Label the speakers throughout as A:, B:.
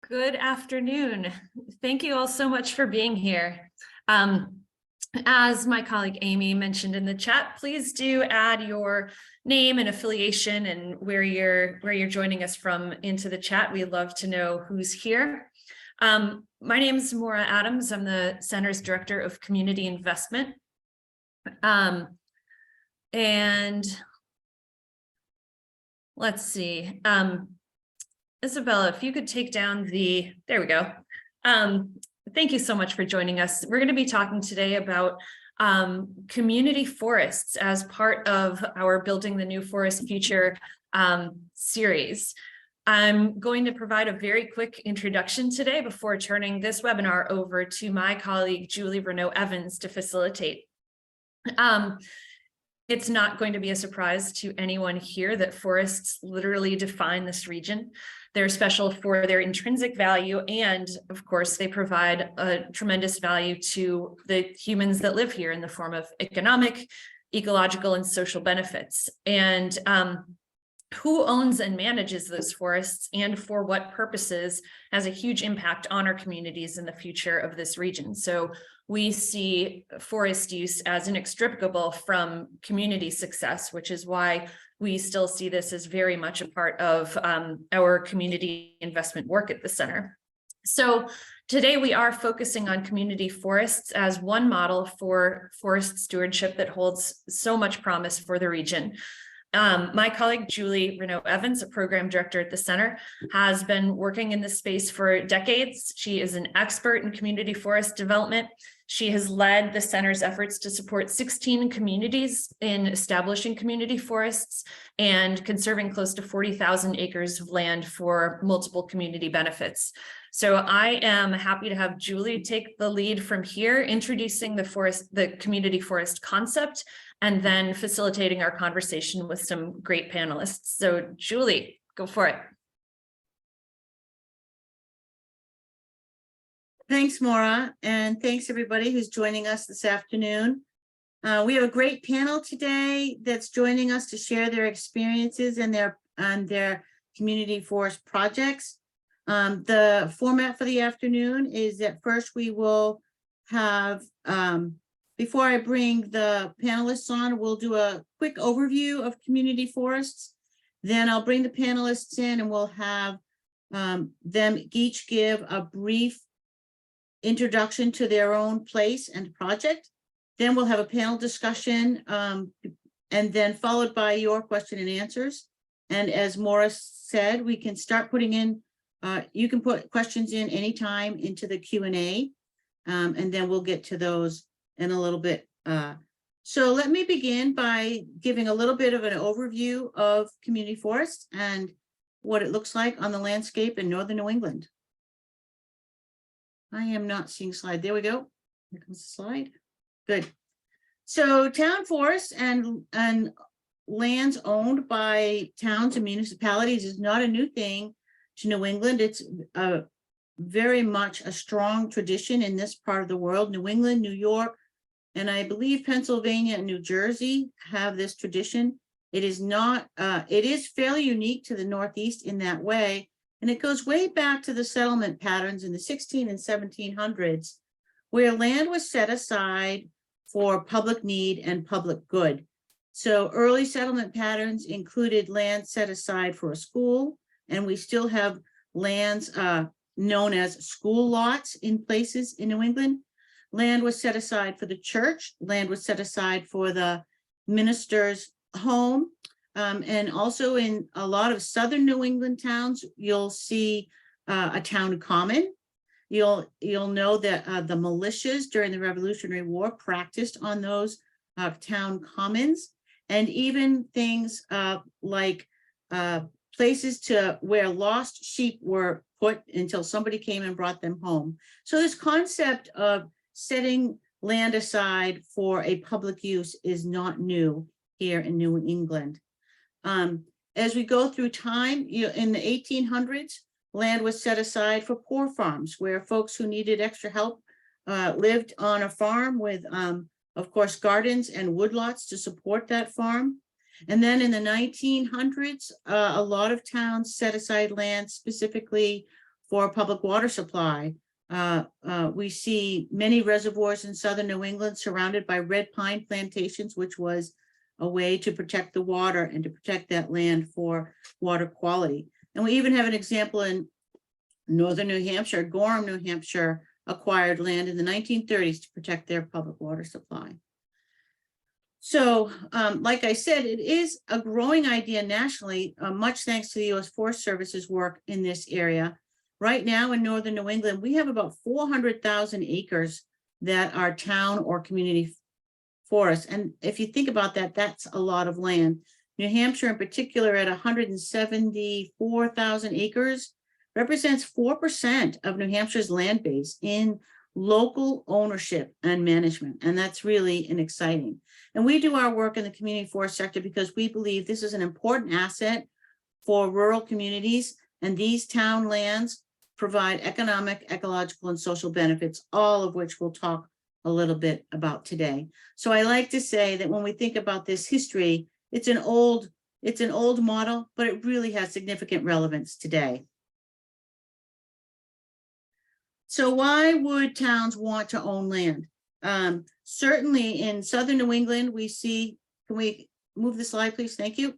A: Good afternoon. Thank you all so much for being here. As my colleague Amy mentioned in the chat, please do add your name and affiliation and where you're joining us from into the chat. We'd love to know who's here. My name is Maura Adams. I'm the Center's Director of Community Investment. And let's see. Isabella, if you could take down there we go. Thank you so much for joining us. We're going to be talking today about community forests as part of our Building the New Forest Future series. I'm going to provide a very quick introduction today before turning this webinar over to my colleague, Julie Renaud Evans, to facilitate. It's not going to be a surprise to anyone here that forests literally define this region. They're special for their intrinsic value, and of course, they provide a tremendous value to the humans that live here in the form of economic, ecological, and social benefits. And who owns and manages those forests and for what purposes has a huge impact on our communities in the future of this region. So we see forest use as inextricable from community success, which is why we still see this as very much a part of our community investment work at the center. So today we are focusing on community forests as one model for forest stewardship that holds so much promise for the region. My colleague, Julie Renaud Evans, a program director at the center, has been working in this space for decades. She is an expert in community forest development. She has led the center's efforts to support 16 communities in establishing community forests and conserving close to 40,000 acres of land for multiple community benefits. So I am happy to have Julie take the lead from here, introducing the community forest concept, and then facilitating our conversation with some great panelists. So Julie, go for it.
B: Thanks, Maura, and thanks everybody who's joining us this afternoon. We have a great panel today that's joining us to share their experiences and their community forest projects. The format for the afternoon is that first we will have, before I bring the panelists on, we'll do a quick overview of community forests. Then I'll bring the panelists in and we'll have them each give a brief introduction to their own place and project. Then we'll have a panel discussion and then followed by your question and answers. And as Maura said, we can start putting in, you can put questions in anytime into the Q&A, and then we'll get to those in a little bit. So let me begin by giving a little bit of an overview of community forests and what it looks like on the landscape in northern New England. I am not seeing slide. There we go. Here comes the slide. Good. So town forests and lands owned by towns and municipalities is not a new thing to New England. It's very much a strong tradition in this part of the world. New England, New York, and I believe Pennsylvania and New Jersey have this tradition. It is not, it is fairly unique to the Northeast in that way. And it goes way back to the settlement patterns in the 1600s and 1700s, where land was set aside for public need and public good. So early settlement patterns included land set aside for a school, and we still have lands known as school lots in places in New England. Land was set aside for the church, land was set aside for the minister's home. And also in a lot of southern New England towns, you'll see a town common. You'll know that the militias during the Revolutionary War practiced on those town commons, and even things like places to where lost sheep were put until somebody came and brought them home. So this concept of setting land aside for a public use is not new here in New England. As we go through time, in the 1800s, land was set aside for poor farms where folks who needed extra help lived on a farm with, of course, gardens and woodlots to support that farm. And then in the 1900s, a lot of towns set aside land specifically for public water supply. We see many reservoirs in southern New England surrounded by red pine plantations, which was a way to protect the water and to protect that land for water quality. And we even have an example in northern New Hampshire. Gorham, New Hampshire acquired land in the 1930s to protect their public water supply. So, like I said, it is a growing idea nationally, much thanks to the U.S. Forest Service's work in this area. Right now in northern New England, we have about 400,000 acres that are town or community forests. And if you think about that, that's a lot of land. New Hampshire in particular at 174,000 acres represents 4% of New Hampshire's land base in local ownership and management. And that's really exciting. And we do our work in the community forest sector because we believe this is an important asset for rural communities, and these town lands provide economic, ecological, and social benefits, all of which we'll talk a little bit about today. So I like to say that when we think about this history, it's an old model, but it really has significant relevance today. So why would towns want to own land? Certainly in southern New England, we see, can we move the slide, please? Thank you.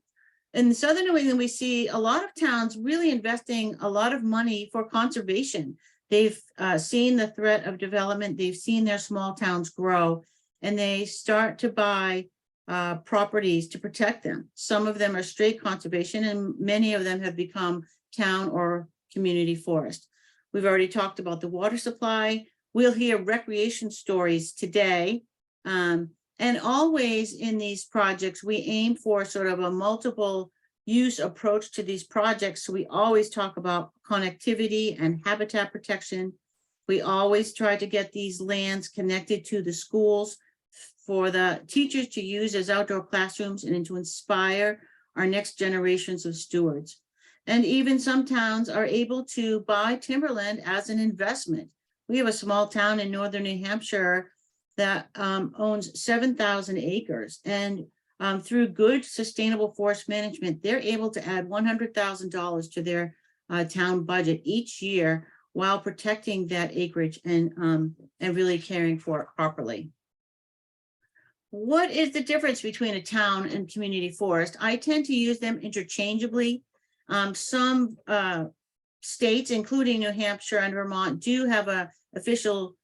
B: In southern New England, we see a lot of towns really investing a lot of money for conservation. They've seen the threat of development. They've seen their small towns grow, and they start to buy properties to protect them. Some of them are straight conservation, and many of them have become town or community forest. We've already talked about the water supply. We'll hear recreation stories today. And always in these projects, we aim for sort of a multiple use approach to these projects. So we always talk about connectivity and habitat protection. We always try to get these lands connected to the schools for the teachers to use as outdoor classrooms and to inspire our next generations of stewards. And even some towns are able to buy timberland as an investment. We have a small town in northern New Hampshire that owns 7,000 acres. And through good sustainable forest management, they're able to add $100,000 to their town budget each year while protecting that acreage and really caring for it properly. What is the difference between a town and community forest? I tend to use them interchangeably. Some states, including New Hampshire and Vermont, do have an official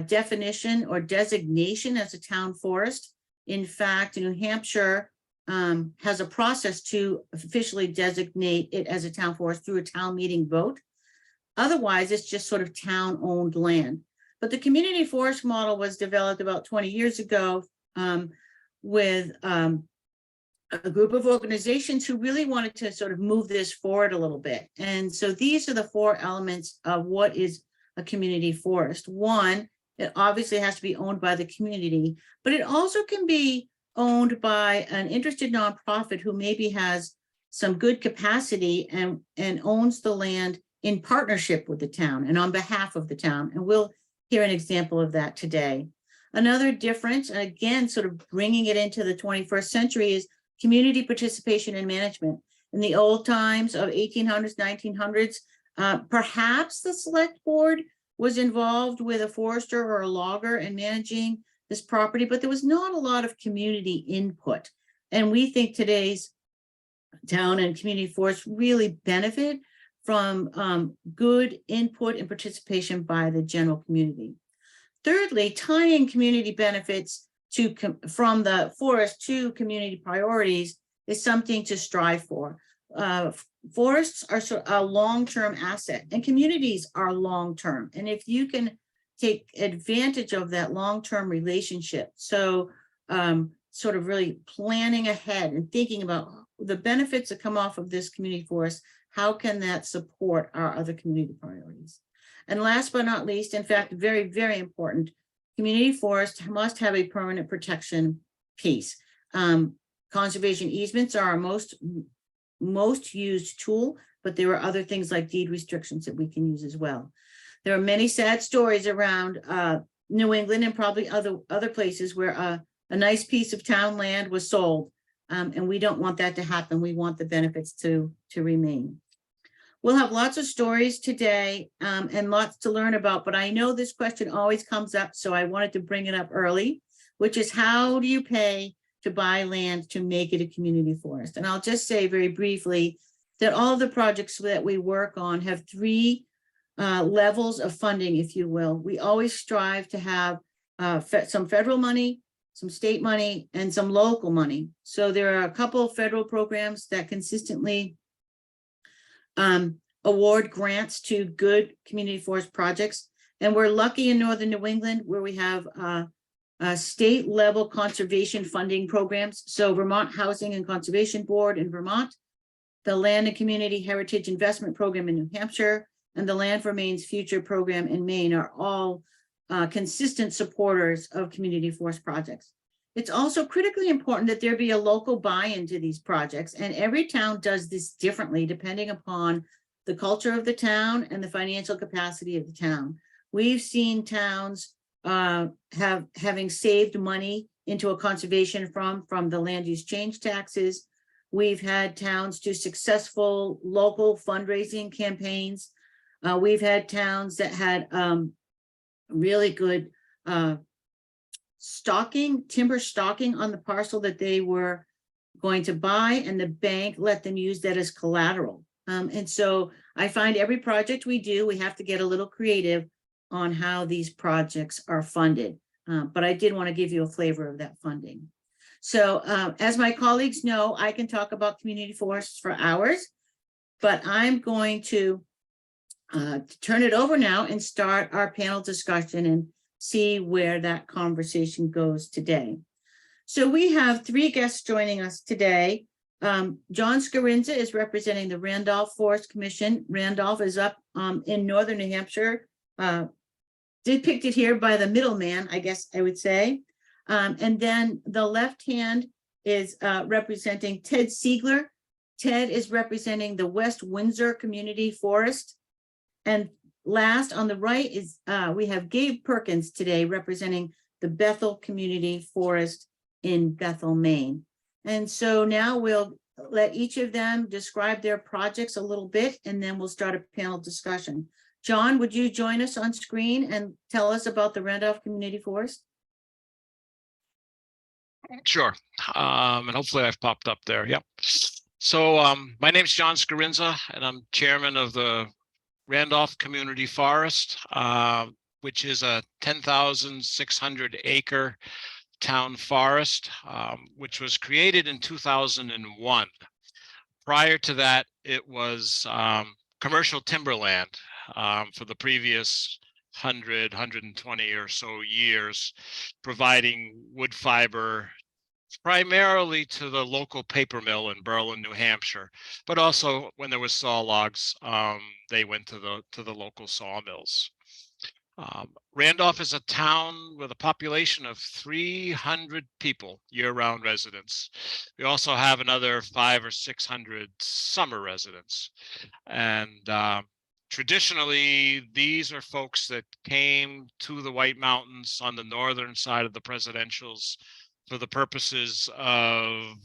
B: definition or designation as a town forest. In fact, New Hampshire has a process to officially designate it as a town forest through a town meeting vote. Otherwise, it's just sort of town-owned land. But the community forest model was developed about 20 years ago with a group of organizations who really wanted to sort of move this forward a little bit. And so these are the four elements of what is a community forest. One, it obviously has to be owned by the community, but it also can be owned by an interested nonprofit who maybe has some good capacity and owns the land in partnership with the town and on behalf of the town. And we'll hear an example of that today. Another difference, and again, sort of bringing it into the 21st century, is community participation and management. In the old times of 1800s, 1900s, perhaps the select board was involved with a forester or a logger in managing this property, but there was not a lot of community input. And we think today's town and community forests really benefit from good input and participation by the general community. Thirdly, tying community benefits from the forest to community priorities is something to strive for. Forests are a long-term asset, and communities are long-term. And if you can take advantage of that long-term relationship, so sort of really planning ahead and thinking about the benefits that come off of this community forest, how can that support our other community priorities? And last but not least, in fact, very, very important, community forest must have a permanent protection piece. Conservation easements are our most used tool, but there are other things like deed restrictions that we can use as well. There are many sad stories around New England and probably other places where a nice piece of town land was sold, and we don't want that to happen. We want the benefits to remain. We'll have lots of stories today and lots to learn about, but I know this question always comes up, so I wanted to bring it up early, which is how do you pay to buy land to make it a community forest? And I'll just say very briefly that all of the projects that we work on have three levels of funding, if you will. We always strive to have some federal money, some state money, and some local money. So there are a couple of federal programs that consistently award grants to good community forest projects. And we're lucky in Northern New England where we have state level conservation funding programs. So Vermont Housing and Conservation Board in Vermont, the Land and Community Heritage Investment Program in New Hampshire, and the Land for Maine's Future Program in Maine are all consistent supporters of community forest projects. It's also critically important that there be a local buy-in to these projects, and every town does this differently depending upon the culture of the town and the financial capacity of the town. We've seen towns having saved money into a conservation from the land use change taxes. We've had towns do successful local fundraising campaigns. We've had towns that had really good timber stocking on the parcel that they were going to buy, and the bank let them use that as collateral. And so I find every project we do, we have to get a little creative on how these projects are funded. But I did want to give you a flavor of that funding. So as my colleagues know, I can talk about community forests for hours, but I'm going to turn it over now and start our panel discussion and see where that conversation goes today. So we have three guests joining us today. John Scarinza is representing the Randolph Forest Commission. Randolph is up in northern New Hampshire, depicted here by the middleman, I guess I would say. And then the left hand is representing Ted Siegler. Ted is representing the West Windsor Community Forest. And last on the right is we have Gabe Perkins today representing the Bethel Community Forest in Bethel, Maine. And so now we'll let each of them describe their projects a little bit, and then we'll start a panel discussion. John, would you join us on screen and tell us about the Randolph Community Forest?
C: Sure. And hopefully I've popped up there. Yep. So my name's John Scarinza, and I'm chairman of the Randolph Community Forest, which is a 10,600 acre town forest, which was created in 2001. Prior to that, it was commercial timberland for the previous 120 or so years, providing wood fiber primarily to the local paper mill in Berlin, New Hampshire, but also when there was saw logs, they went to the local sawmills. Randolph is a town with a population of 300 people, year-round residents. We also have another 500 or 600 summer residents. And traditionally, these are folks that came to the White Mountains on the northern side of the presidentials for the purposes of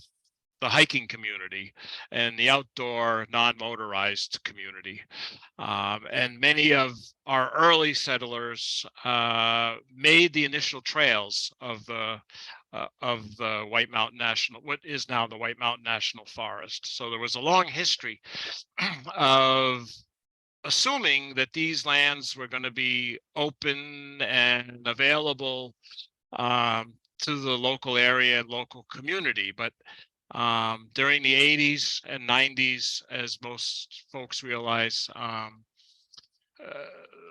C: the hiking community and the outdoor non-motorized community. And many of our early settlers made the initial trails of the White Mountain National, what is now the White Mountain National Forest. So there was a long history of assuming that these lands were going to be open and available to the local area and local community. But during the 80s and 90s, as most folks realize,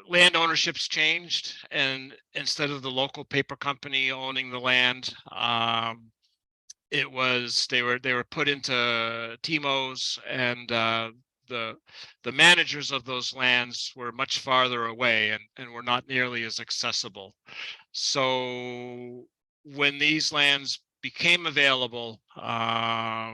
C: land ownerships changed, and instead of the local paper company owning the land, it was they were put into TIMOs, and the managers of those lands were much farther away and were not nearly as accessible. So when these lands became available, the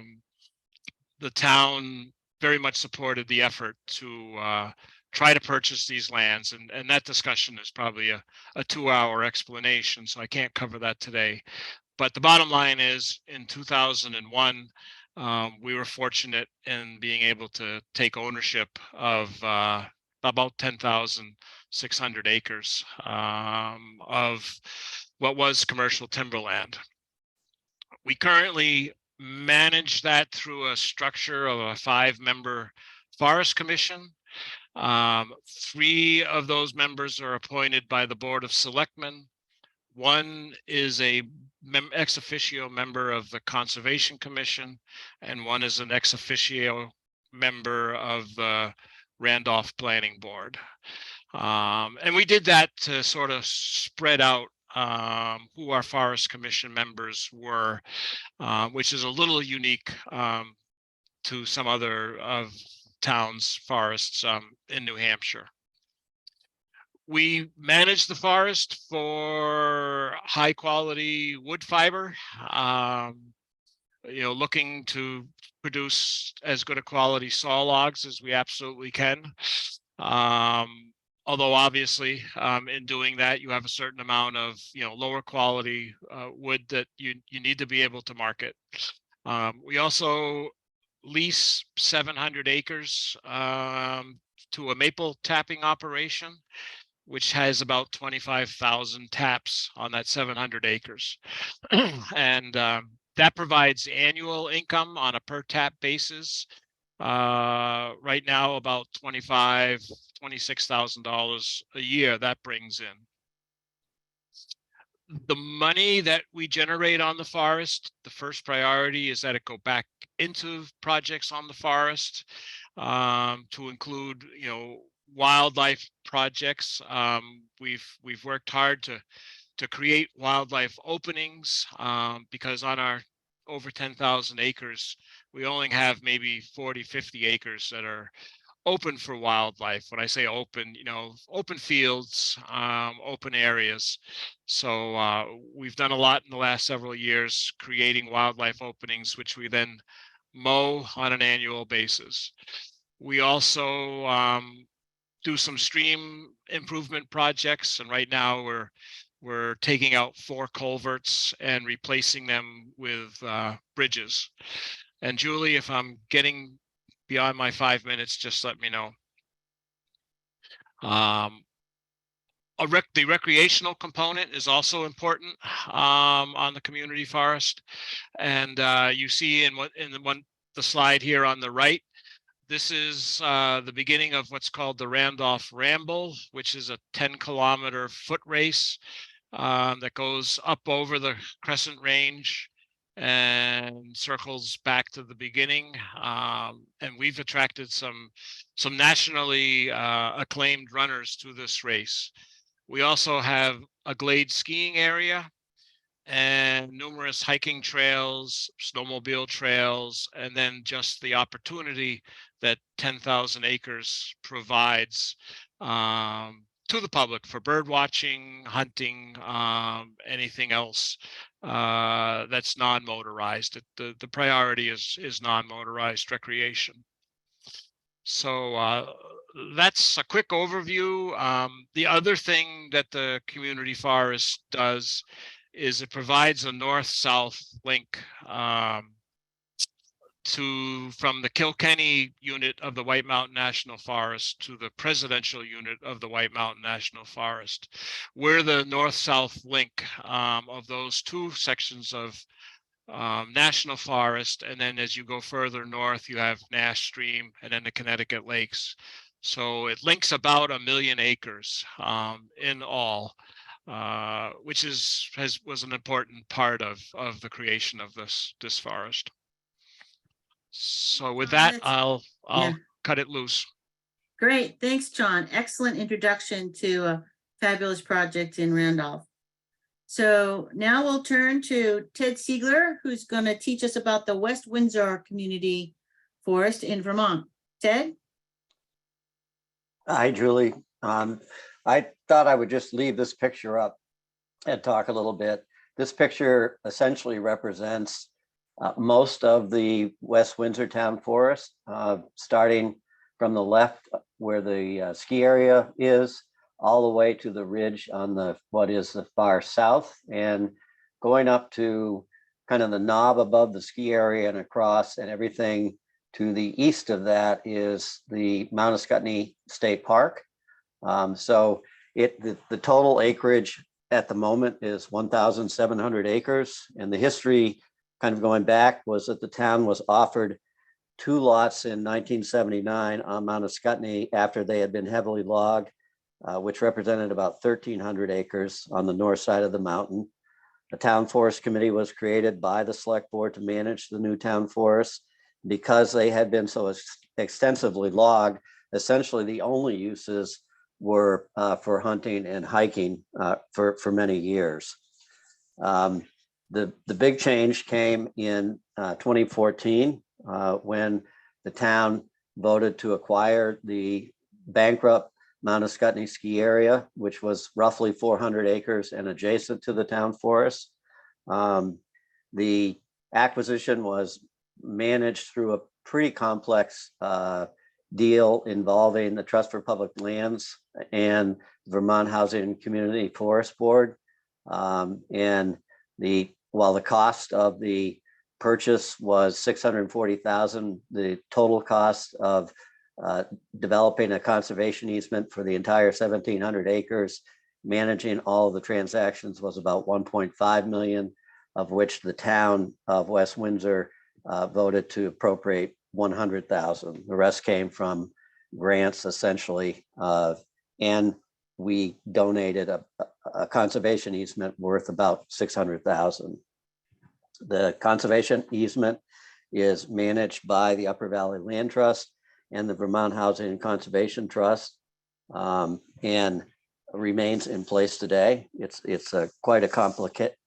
C: town very much supported the effort to try to purchase these lands, and that discussion is probably a 2-hour explanation, so I can't cover that today. But the bottom line is, in 2001, we were fortunate in being able to take ownership of about 10,600 acres of what was commercial timberland. We currently manage that through a structure of a 5-member forest commission. 3 of those members are appointed by the Board of Selectmen. 1 is a ex officio member of the Conservation Commission, and 1 is an ex officio member of the Randolph Planning Board. And we did that to sort of spread out who our Forest Commission members were, which is a little unique to some other of towns' forests in New Hampshire. We manage the forest for high quality wood fiber, looking to produce as good a quality saw logs as we absolutely can. Although obviously in doing that, you have a certain amount of lower quality wood that you need to be able to market. We also lease 700 acres to a maple tapping operation, which has about 25,000 taps on that 700 acres. And that provides annual income on a per tap basis. Right now, about $26,000 a year that brings in. The money that we generate on the forest, the first priority is that it go back into projects on the forest, to include, wildlife projects. We've worked hard to create wildlife openings, because on our over 10,000 acres, we only have maybe 40, 50 acres that are open for wildlife. When I say open, open fields, open areas. So we've done a lot in the last several years creating wildlife openings, which we then mow on an annual basis. We also do some stream improvement projects, and right now we're taking out 4 culverts and replacing them with bridges. And Julie, if I'm getting beyond my 5 minutes, just let me know. The recreational component is also important on the community forest, and you see the slide here on the right. This is the beginning of what's called the Randolph Ramble, which is a 10-kilometer foot race that goes up over the Crescent Range and circles back to the beginning. And we've attracted some nationally acclaimed runners to this race. We also have a glade skiing area and numerous hiking trails, snowmobile trails, and then just the opportunity that 10,000 acres provides to the public for bird watching, hunting, anything else that's non-motorized. The priority is non-motorized recreation. So that's a quick overview. The other thing that the community forest does is it provides a north-south link from the Kilkenny unit of the White Mountain National Forest to the presidential unit of the White Mountain National Forest. We're the north-south link of those 2 sections of National Forest, and then as you go further north, you have Nash Stream and then the Connecticut Lakes. So it links about 1 million acres in all. Which was an important part of the creation of this forest. So with that, I'll cut it loose.
B: Great, thanks, John. Excellent introduction to a fabulous project in Randolph. So now we'll turn to Ted Siegler, who's going to teach us about the West Windsor Community Forest in Vermont. Ted?
D: Hi, Julie. I thought I would just leave this picture up and talk a little bit. This picture essentially represents most of the West Windsor Town Forest, starting from the left where the ski area is, all the way to the ridge on what is the far south, and going up to kind of the knob above the ski area and across, and everything to the east of that is the Mount Ascutney State Park. So the total acreage at the moment is 1,700 acres. And the history kind of going back was that the town was offered 2 lots in 1979 on Mount Ascutney after they had been heavily logged, which represented about 1,300 acres on the north side of the mountain. A town forest committee was created by the select board to manage the new town forest. Because they had been so extensively logged, essentially the only uses were for hunting and hiking for many years. The big change came in 2014 when the town voted to acquire the bankrupt Mount Ascutney ski area, which was roughly 400 acres and adjacent to the town forest. The acquisition was managed through a pretty complex deal involving the Trust for Public Lands and Vermont Housing and Community Forest Board. And while the cost of the purchase was $640,000, the total cost of developing a conservation easement for the entire 1,700 acres, managing all of the transactions, was about $1.5 million, of which the town of West Windsor voted to appropriate $100,000. The rest came from grants, essentially, and we donated a conservation easement worth about $600,000. The conservation easement is managed by the Upper Valley Land Trust and the Vermont Housing and Conservation Trust, and remains in place today. It's quite a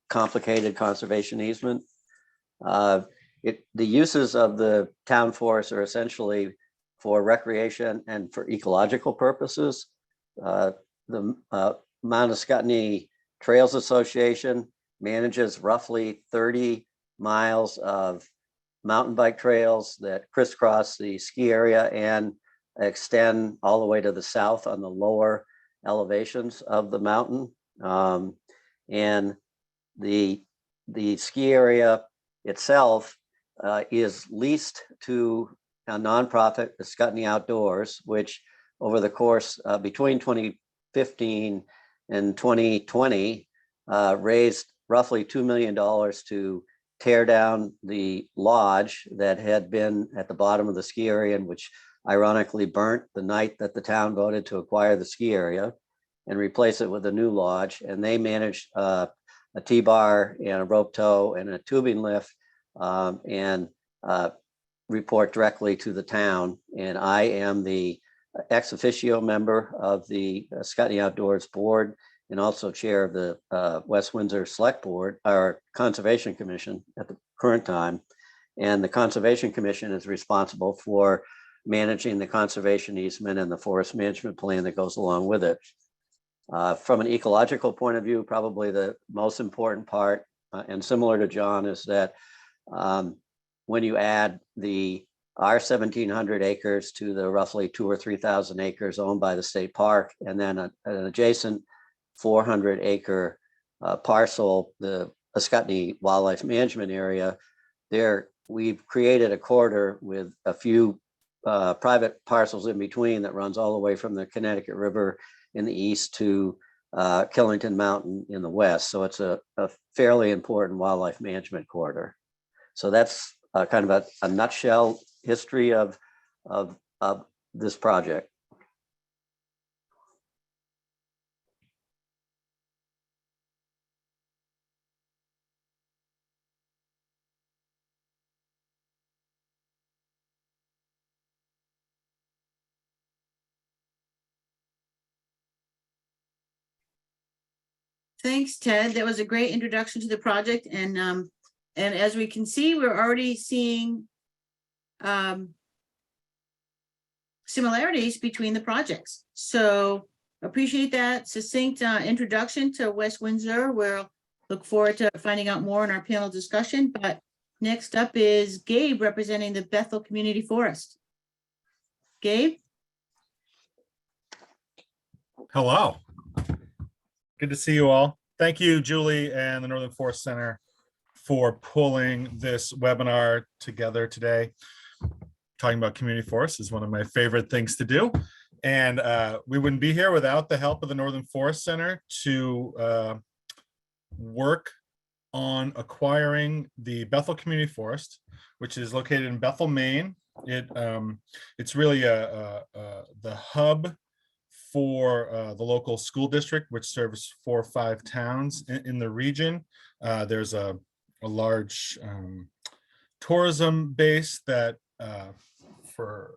D: complicated conservation easement. The uses of the town forest are essentially for recreation and for ecological purposes. The Mount Ascutney Trails Association manages roughly 30 miles of mountain bike trails that crisscross the ski area and extend all the way to the south on the lower elevations of the mountain. And the ski area itself is leased to a nonprofit, Ascutney Outdoors, which over the course between 2015 and 2020 raised roughly $2 million to tear down the lodge that had been at the bottom of the ski area, and which ironically burnt the night that the town voted to acquire the ski area, and replace it with a new lodge. And they managed a T-bar and a rope tow and a tubing lift, and report directly to the town. And I am the ex officio member of the Ascutney Outdoors Board, and also chair of the West Windsor Select Board, or Conservation Commission at the current time. And the Conservation Commission is responsible for managing the conservation easement and the forest management plan that goes along with it. From an ecological point of view, probably the most important part, and similar to John, is that when you add our 1,700 acres to the roughly 2,000 or 3,000 acres owned by the state park, and then an adjacent 400 acre parcel, the Ascutney Wildlife Management Area, there we've created a corridor with a few private parcels in between that runs all the way from the Connecticut River in the east to Killington Mountain in the west. So it's a fairly important wildlife management corridor. So that's kind of a nutshell history of this project.
B: Thanks, Ted. That was a great introduction to the project. And as we can see, we're already seeing similarities between the projects. So appreciate that succinct introduction to West Windsor. We'll look forward to finding out more in our panel discussion. But next up is Gabe, representing the Bethel Community Forest. Gabe?
E: Hello. Good to see you all. Thank you, Julie and the Northern Forest Center for pulling this webinar together today. Talking about community forests is one of my favorite things to do. And we wouldn't be here without the help of the Northern Forest Center to work on acquiring the Bethel Community Forest, which is located in Bethel, Maine. It's really the hub for the local school district, which serves 4 or 5 towns in the region. There's a large tourism base that for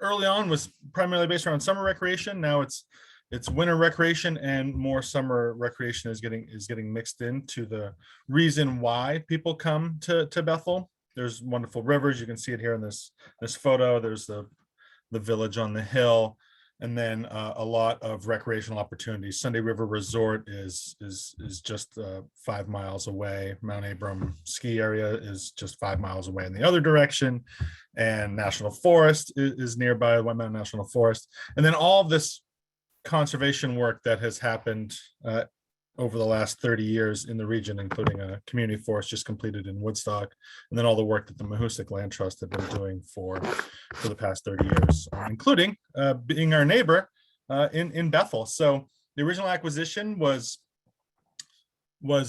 E: early on was primarily based around summer recreation. Now it's winter recreation, and more summer recreation is getting mixed into the reason why people come to Bethel. There's wonderful rivers. You can see it here in this photo. There's the village on the hill, and then a lot of recreational opportunities. Sunday River Resort is just 5 miles away. Mount Abram ski area is just 5 miles away in the other direction, and National Forest is nearby, White Mountain National Forest. And then all of this conservation work that has happened over the last 30 years in the region, including a community forest just completed in Woodstock, and then all the work that the Mahoosic Land Trust have been doing for the past 30 years, including being our neighbor in Bethel. So the original acquisition was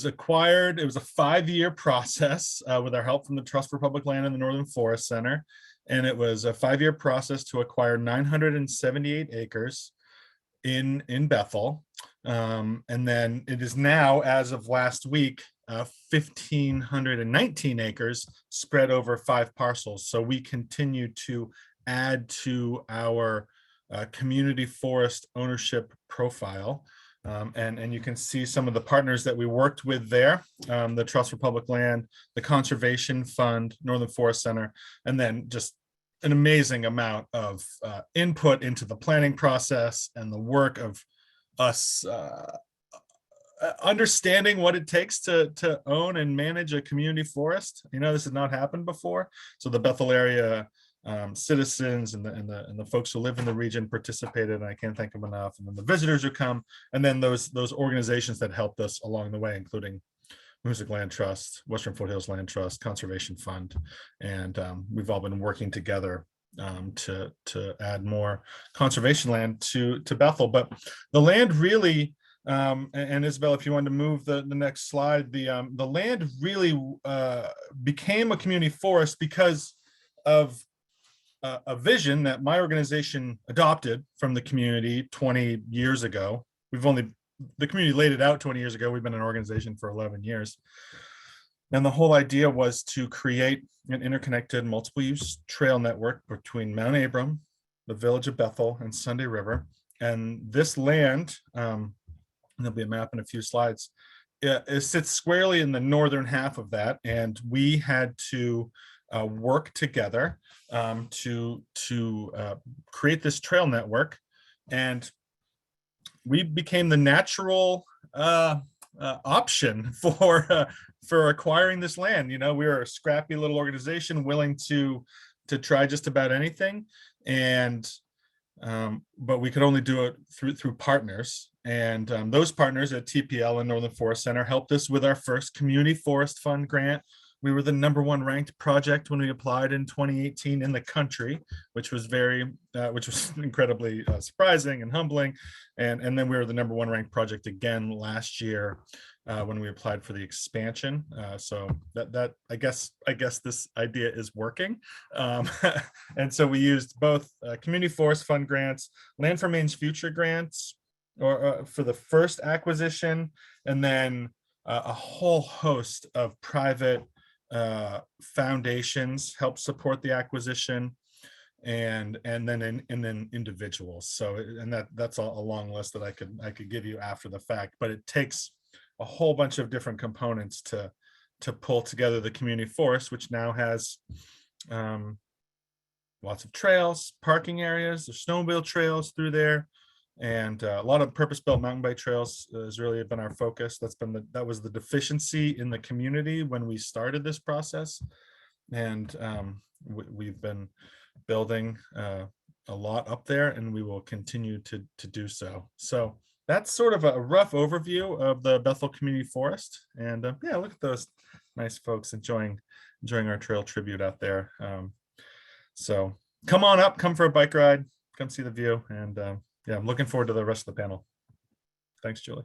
E: acquired. It was a 5-year process with our help from the Trust for Public Land and the Northern Forest Center. And it was a 5-year process to acquire 978 acres in Bethel. And then it is now, as of last week, 1,519 acres spread over 5 parcels. So we continue to add to our community forest ownership profile. And you can see some of the partners that we worked with there, the Trust for Public Land, the Conservation Fund, Northern Forest Center, and then just an amazing amount of input into the planning process and the work of us understanding what it takes to own and manage a community forest. This has not happened before. So the Bethel area citizens and the folks who live in the region participated, and I can't thank them enough. And then the visitors who come, and then those organizations that helped us along the way, including Mahoosic Land Trust, Western Foothills Land Trust, Conservation Fund, and we've all been working together to add more conservation land to Bethel. But the land really, and Isabel, if you wanted to move the next slide, the land really became a community forest because of a vision that my organization adopted from the community 20 years ago. The community laid it out 20 years ago. We've been an organization for 11 years. And the whole idea was to create an interconnected multiple use trail network between Mount Abram, the village of Bethel, and Sunday River. And this land, and there'll be a map in a few slides, it sits squarely in the northern half of that. And we had to work together to create this trail network. And we became the natural option for acquiring this land. We were a scrappy little organization willing to try just about anything, and but we could only do it through partners. And those partners at TPL and Northern Forest Center helped us with our first Community Forest Fund grant. We were the #1 ranked project when we applied in 2018 in the country, which was incredibly surprising and humbling. And then we were the #1 ranked project again last year when we applied for the expansion. So that I guess this idea is working. And so we used both Community Forest Fund grants, Land for Maine's Future grants, or for the first acquisition, and then a whole host of private foundations help support the acquisition, and then individuals. So, and that's a long list that I could give you after the fact, but it takes a whole bunch of different components to pull together the community forest, which now has lots of trails, parking areas, there's snowmobile trails through there, and a lot of purpose-built mountain bike trails has really been our focus. That was the deficiency in the community when we started this process, and we've been building a lot up there, and we will continue to do so. So that's sort of a rough overview of the Bethel Community Forest, and yeah, look at those nice folks enjoying our trail tribute out there. So come on up, come for a bike ride, come see the view. And yeah, I'm looking forward to the rest of the panel. Thanks, Julie.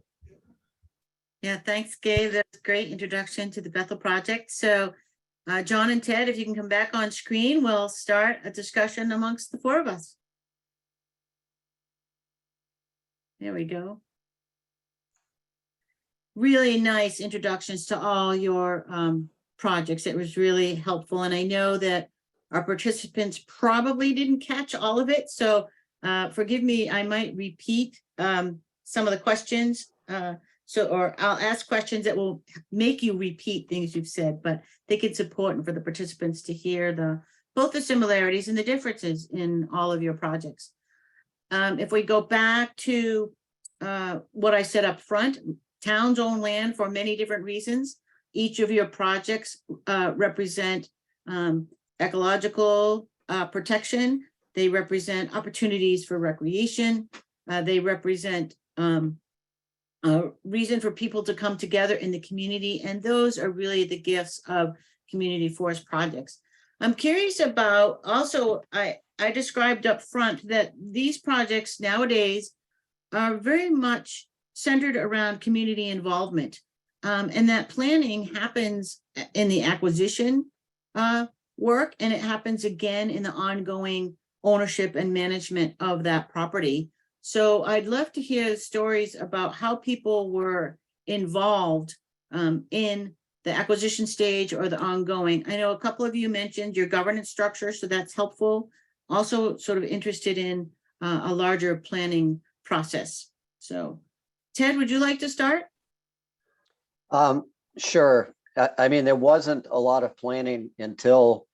B: Yeah, thanks, Gabe. That's a great introduction to the Bethel project. So John and Ted, if you can come back on screen, we'll start a discussion amongst the four of us. There we go. Really nice introductions to all your projects. It was really helpful. And I know that our participants probably didn't catch all of it. So forgive me, I might repeat some of the questions. Or I'll ask questions that will make you repeat things you've said, but I think it's important for the participants to hear both the similarities and the differences in all of your projects. If we go back to what I said up front, towns own land for many different reasons. Each of your projects represent ecological protection. They represent opportunities for recreation. They represent a reason for people to come together in the community. And those are really the gifts of community forest projects. I'm curious about also, I described up front that these projects nowadays are very much centered around community involvement. And that planning happens in the acquisition work, and it happens again in the ongoing ownership and management of that property. So I'd love to hear stories about how people were involved in the acquisition stage or the ongoing. I know a couple of you mentioned your governance structure, so that's helpful. Also sort of interested in a larger planning process. So Ted, would you like to start?
D: Sure. I mean, there wasn't a lot of planning until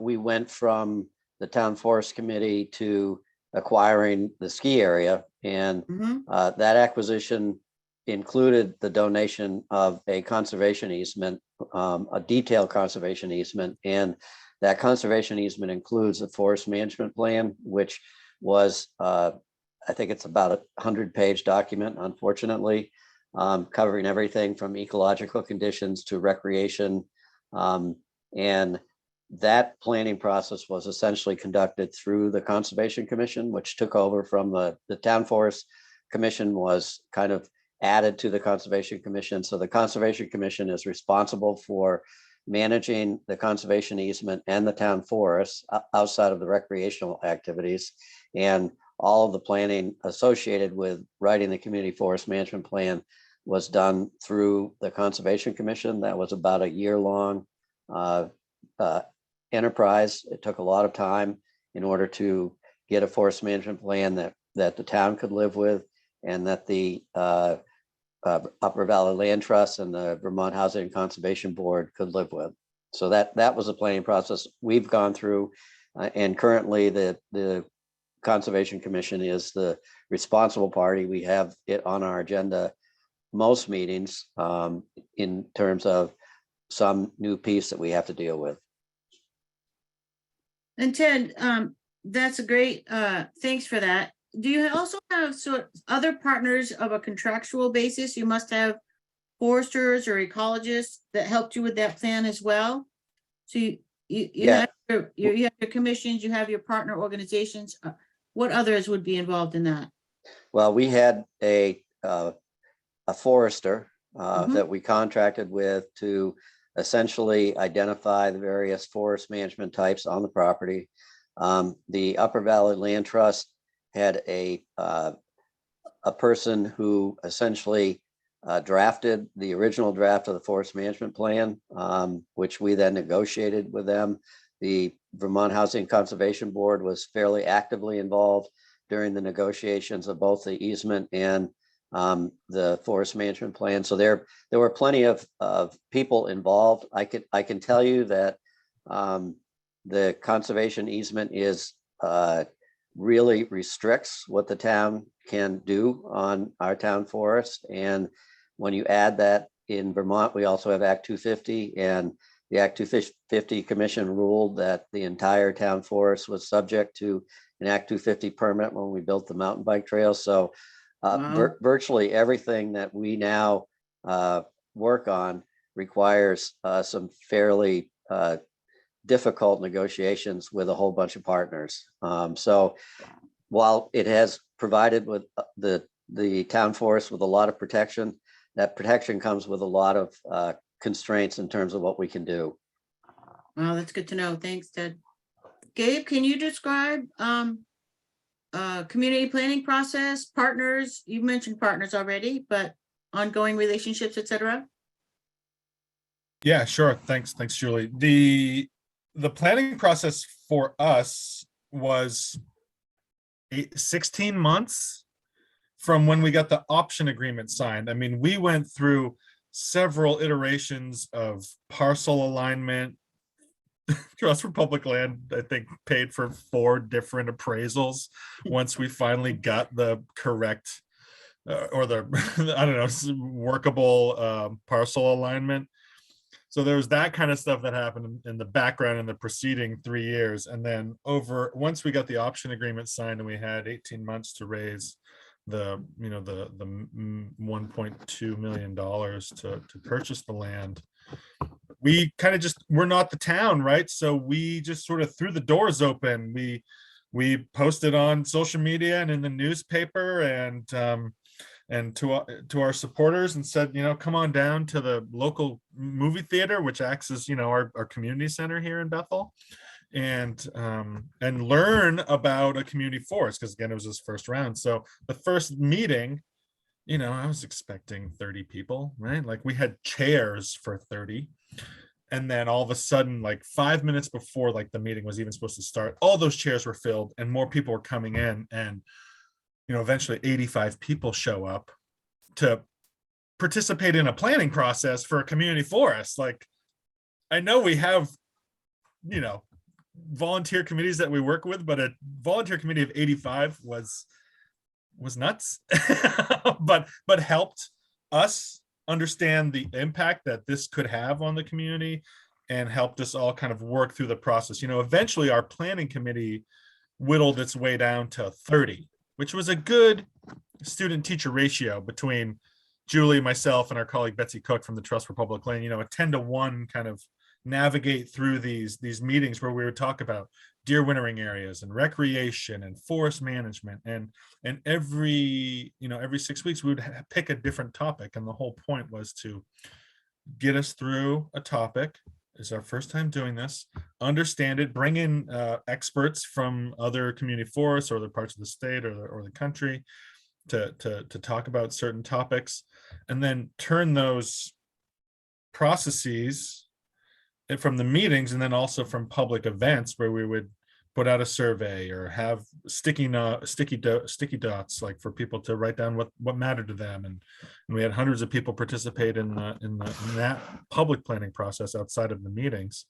D: we went from the Town Forest Committee to acquiring the ski area, and that acquisition included the donation of a conservation easement, a detailed conservation easement, and that conservation easement includes a forest management plan, which was I think it's about a 100-page document, unfortunately, covering everything from ecological conditions to recreation, and that planning process was essentially conducted through the Conservation Commission, which took over from the Town Forest Commission, was kind of added to the Conservation Commission. So the Conservation Commission is responsible for managing the conservation easement and the town forests outside of the recreational activities. And all of the planning associated with writing the community forest management plan was done through the Conservation Commission. That was about a year-long enterprise. It took a lot of time in order to get a forest management plan that the town could live with, and that the Upper Valley Land Trust and the Vermont Housing and Conservation Board could live with. So that was a planning process we've gone through, and currently the Conservation Commission is the responsible party. We have it on our agenda most meetings in terms of some new piece that we have to deal with.
B: And Ted, that's a great, thanks for that. Do you also have other partners of a contractual basis? You must have foresters or ecologists that helped you with that plan as well. So you have your commissions, you have your partner organizations. What others would be involved in that?
D: Well, we had a forester that we contracted with to essentially identify the various forest management types on the property. The Upper Valley Land Trust had a person who essentially drafted the original draft of the forest management plan, which we then negotiated with them. The Vermont Housing Conservation Board was fairly actively involved during the negotiations of both the easement and the forest management plan. So there were plenty of people involved. I can tell you that the conservation easement is really restricts what the town can do on our town forest. And when you add that in Vermont, we also have Act 250, and the Act 250 Commission ruled that the entire town forest was subject to an Act 250 permit when we built the mountain bike trail. So virtually everything that we now work on requires some fairly difficult negotiations with a whole bunch of partners. So while it has provided with the town forest with a lot of protection, that protection comes with a lot of constraints in terms of what we can do.
B: Well, that's good to know. Thanks, Ted. Gabe, can you describe community planning process, partners? You mentioned partners already, but ongoing relationships, etc.
E: Yeah, sure. Thanks, Julie. The planning process for us was 16 months from when we got the option agreement signed. I mean, we went through several iterations of parcel alignment. Trust for Public Land, I think, paid for 4 different appraisals once we finally got the correct or the I don't know, workable parcel alignment. So there was that kind of stuff that happened in the background in the preceding 3 years. And then once we got the option agreement signed and we had 18 months to raise the $1.2 million to purchase the land, we kind of we're not the town, right? So we just sort of threw the doors open. We posted on social media and in the newspaper and to our supporters and said, come on down to the local movie theater, which acts as, our community center here in Bethel, and learn about a community forest, because again, it was his first round. So the first meeting, I was expecting 30 people, right? Like we had chairs for 30. And then all of a sudden, like 5 minutes before like the meeting was even supposed to start, all those chairs were filled and more people were coming in. And eventually 85 people show up to participate in a planning process for a community forest. Like, I know we have, volunteer committees that we work with, but a volunteer committee of 85 was nuts, but helped us understand the impact that this could have on the community and helped us all kind of work through the process. Eventually our planning committee whittled its way down to 30, which was a good student teacher ratio between Julie, myself, and our colleague Betsy Cook from the Trust for Public Land, a 10-to-1 kind of navigate through these meetings where we would talk about deer wintering areas and recreation and forest management, and every 6 weeks we would pick a different topic, and the whole point was to get us through a topic. It's our first time doing this, understand it, bring in experts from other community forests or other parts of the state or the country to talk about certain topics, and then turn those processes from the meetings and then also from public events where we would put out a survey or have sticky dots, like for people to write down what mattered to them, and we had hundreds of people participate in that public planning process outside of the meetings,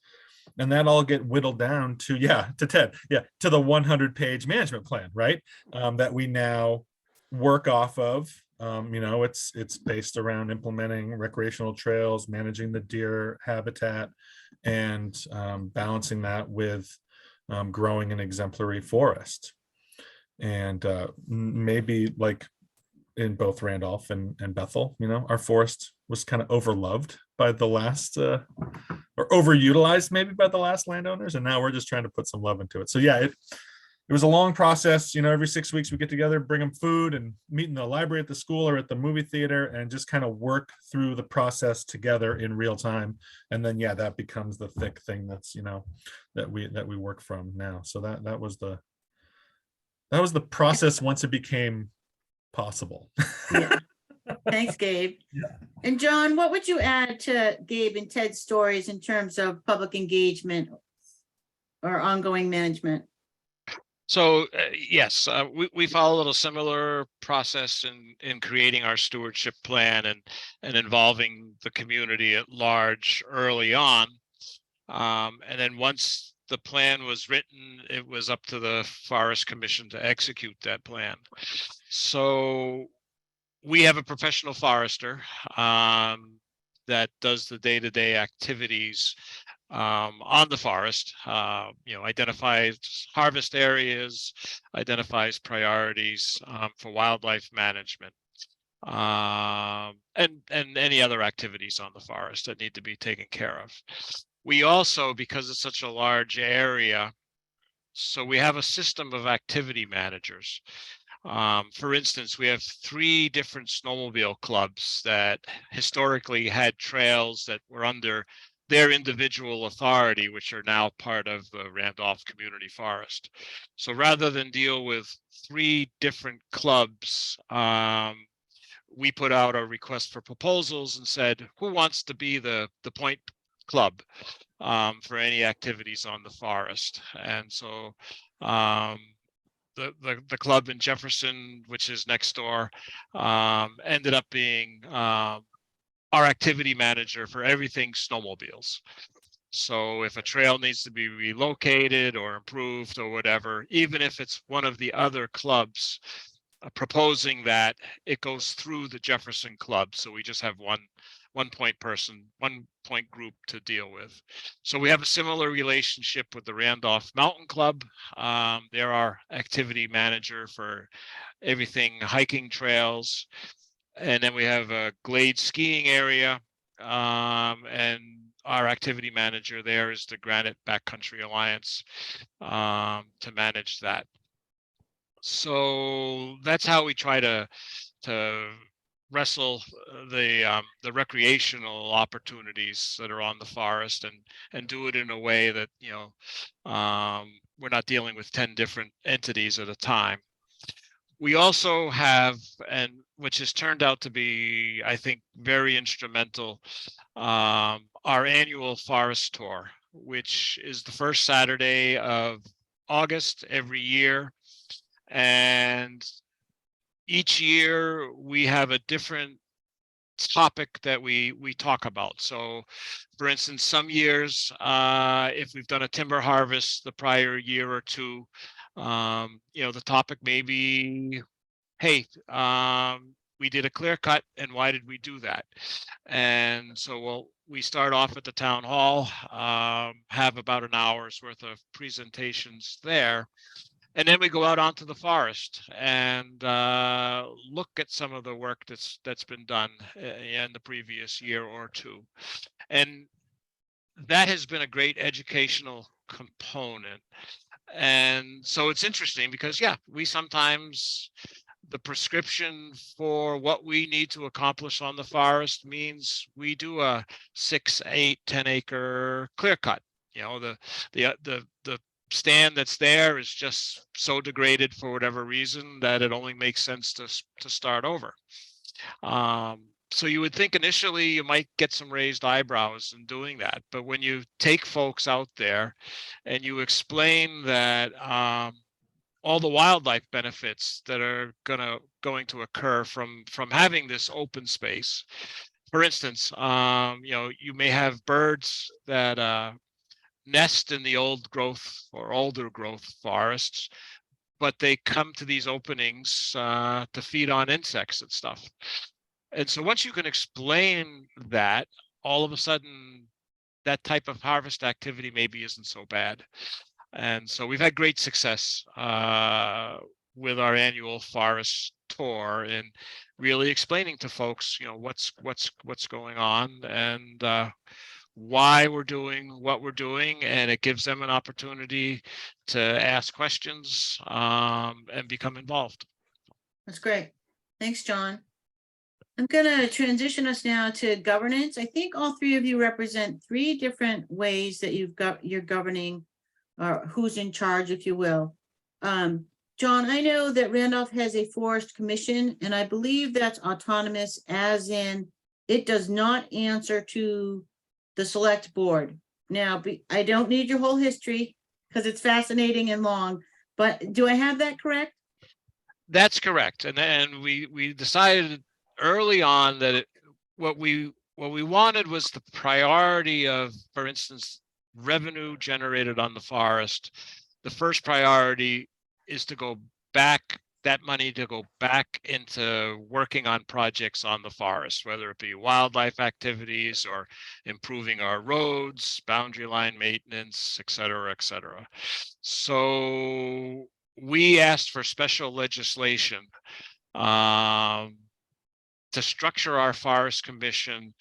E: and that all get whittled down to Ted, to the 100-page management plan, right? That we now work off of. It's based around implementing recreational trails, managing the deer habitat, and balancing that with growing an exemplary forest. And maybe like in both Randolph and Bethel, our forest was kind of overloved by the last or overutilized maybe by the last landowners, and now we're just trying to put some love into it. So it was a long process. Every 6 weeks we get together, bring them food, and meet in the library at the school or at the movie theater, and just kind of work through the process together in real time. And then, that becomes the thick thing that's, that we work from now. So that was the process once it became possible.
B: Yeah. Thanks, Gabe.
E: Yeah.
B: And John, what would you add to Gabe and Ted's stories in terms of public engagement or ongoing management?
C: So yes, we followed a similar process in creating our stewardship plan and involving the community at large early on. And then once the plan was written, it was up to the Forest Commission to execute that plan. So we have a professional forester that does the day-to-day activities on the forest, identifies harvest areas, identifies priorities for wildlife management, and and any other activities on the forest that need to be taken care of. We also, because it's such a large area, so we have a system of activity managers. For instance, we have 3 different snowmobile clubs that historically had trails that were under their individual authority, which are now part of the Randolph Community Forest. So rather than deal with 3 different clubs, we put out a request for proposals and said, who wants to be the point club for any activities on the forest? And so the club in Jefferson, which is next door, ended up being our activity manager for everything snowmobiles. So if a trail needs to be relocated or improved or whatever, even if it's one of the other clubs proposing that, it goes through the Jefferson club. So we just have one point person, 1 point group to deal with. So we have a similar relationship with the Randolph Mountain Club. They're our activity manager for everything hiking trails. And then we have a Glade skiing area. And our activity manager there is the Granite Backcountry Alliance to manage that. So that's how we try to wrestle the recreational opportunities that are on the forest and do it in a way that, you know, we're not dealing with 10 different entities at a time. We also have, and which has turned out to be, I think, very instrumental, our annual forest tour, which is the first Saturday of August every year. And each year we have a different topic that we talk about. So for instance, some years, if we've done a timber harvest the prior year or two, you know, the topic may be, hey, we did a clear cut and why did we do that? And so we start off at the town hall, have about an hour's worth of presentations there. And then we go out onto the forest and look at some of the work that's been done in the previous year or two. And that has been a great educational component. And so it's interesting because, yeah, we sometimes, the prescription for what we need to accomplish on the forest means we do a 6, 8, 10 acre clear cut. You know, the stand that's there is just so degraded for whatever reason that it only makes sense to start over. So you would think initially you might get some raised eyebrows in doing that, but when you take folks out there and you explain that all the wildlife benefits that are going to occur from having this open space. For instance, you know, you may have birds that nest in the old growth or older growth forests, but they come to these openings to feed on insects and stuff. And so once you can explain that, all of a sudden that type of harvest activity maybe isn't so bad. And so we've had great success with our annual forest tour and really explaining to folks, you know, what's going on and why we're doing what we're doing, and it gives them an opportunity to ask questions and become involved.
B: That's great. Thanks, John. I'm gonna transition us now to governance. I think all 3 of you represent 3 different ways that you're governing, or who's in charge, if you will. John, I know that Randolph has a forest commission, and I believe that's autonomous, as in it does not answer to the select board. Now, I don't need your whole history because it's fascinating and long, but do I have that correct?
C: That's correct. And then we decided early on that what we wanted was the priority of, for instance, revenue generated on the forest. The first priority is to go back, that money to go back into working on projects on the forest, whether it be wildlife activities or improving our roads, boundary line maintenance, et cetera, et cetera. So we asked for special legislation to structure our forest commission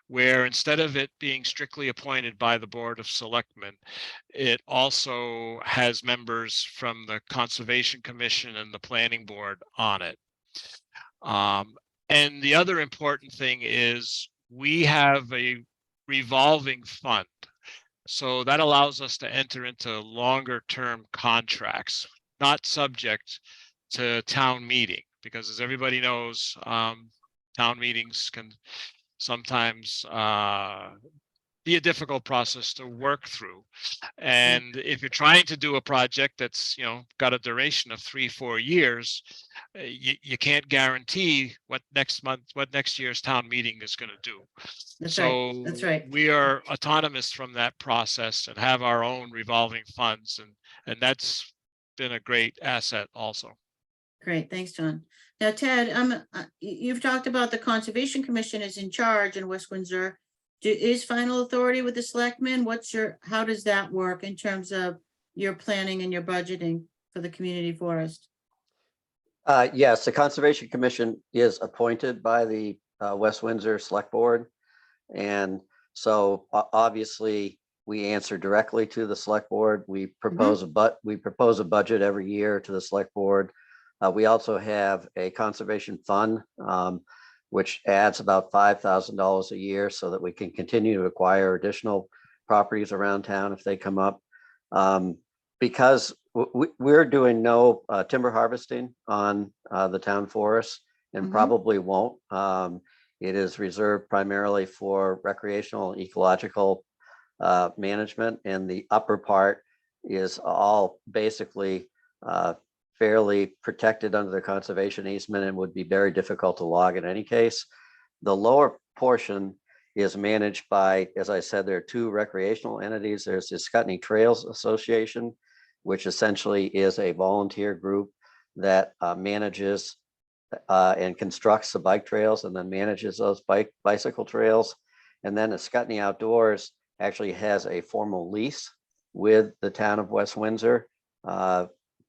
C: where instead of it being strictly appointed by the Board of Selectmen, it also has members from the Conservation Commission and the Planning Board on it. And the other important thing is we have a revolving fund. So that allows us to enter into longer term contracts, not subject to town meeting, because as everybody knows, town meetings can sometimes be a difficult process to work through. And if you're trying to do a project that's, got a duration of 3-4 years, you can't guarantee what next year's town meeting is going to do.
B: That's
C: So
B: right. That's right.
C: we are autonomous from that process and have our own revolving funds, and that's been a great asset also.
B: Great, thanks, John. Now, Ted, you've talked about the Conservation Commission is in charge in West Windsor. Is final authority with the selectmen? How does that work in terms of your planning and your budgeting for the community forest?
D: Yes, the Conservation Commission is appointed by the West Windsor Select Board. And so obviously we answer directly to the Select Board. We propose a budget every year to the Select Board. We also have a conservation fund, which adds about $5,000 a year so that we can continue to acquire additional properties around town if they come up. Because we're doing no timber harvesting on the town forest and probably won't. It is reserved primarily for recreational and ecological management, and the upper part is all basically fairly protected under the conservation easement and would be very difficult to log in any case. The lower portion is managed by, as I said, there are two recreational entities. There's the Ascutney Trails Association, which essentially is a volunteer group that manages and constructs the bike trails and then manages those bicycle trails. And then Ascutney Outdoors actually has a formal lease with the town of West Windsor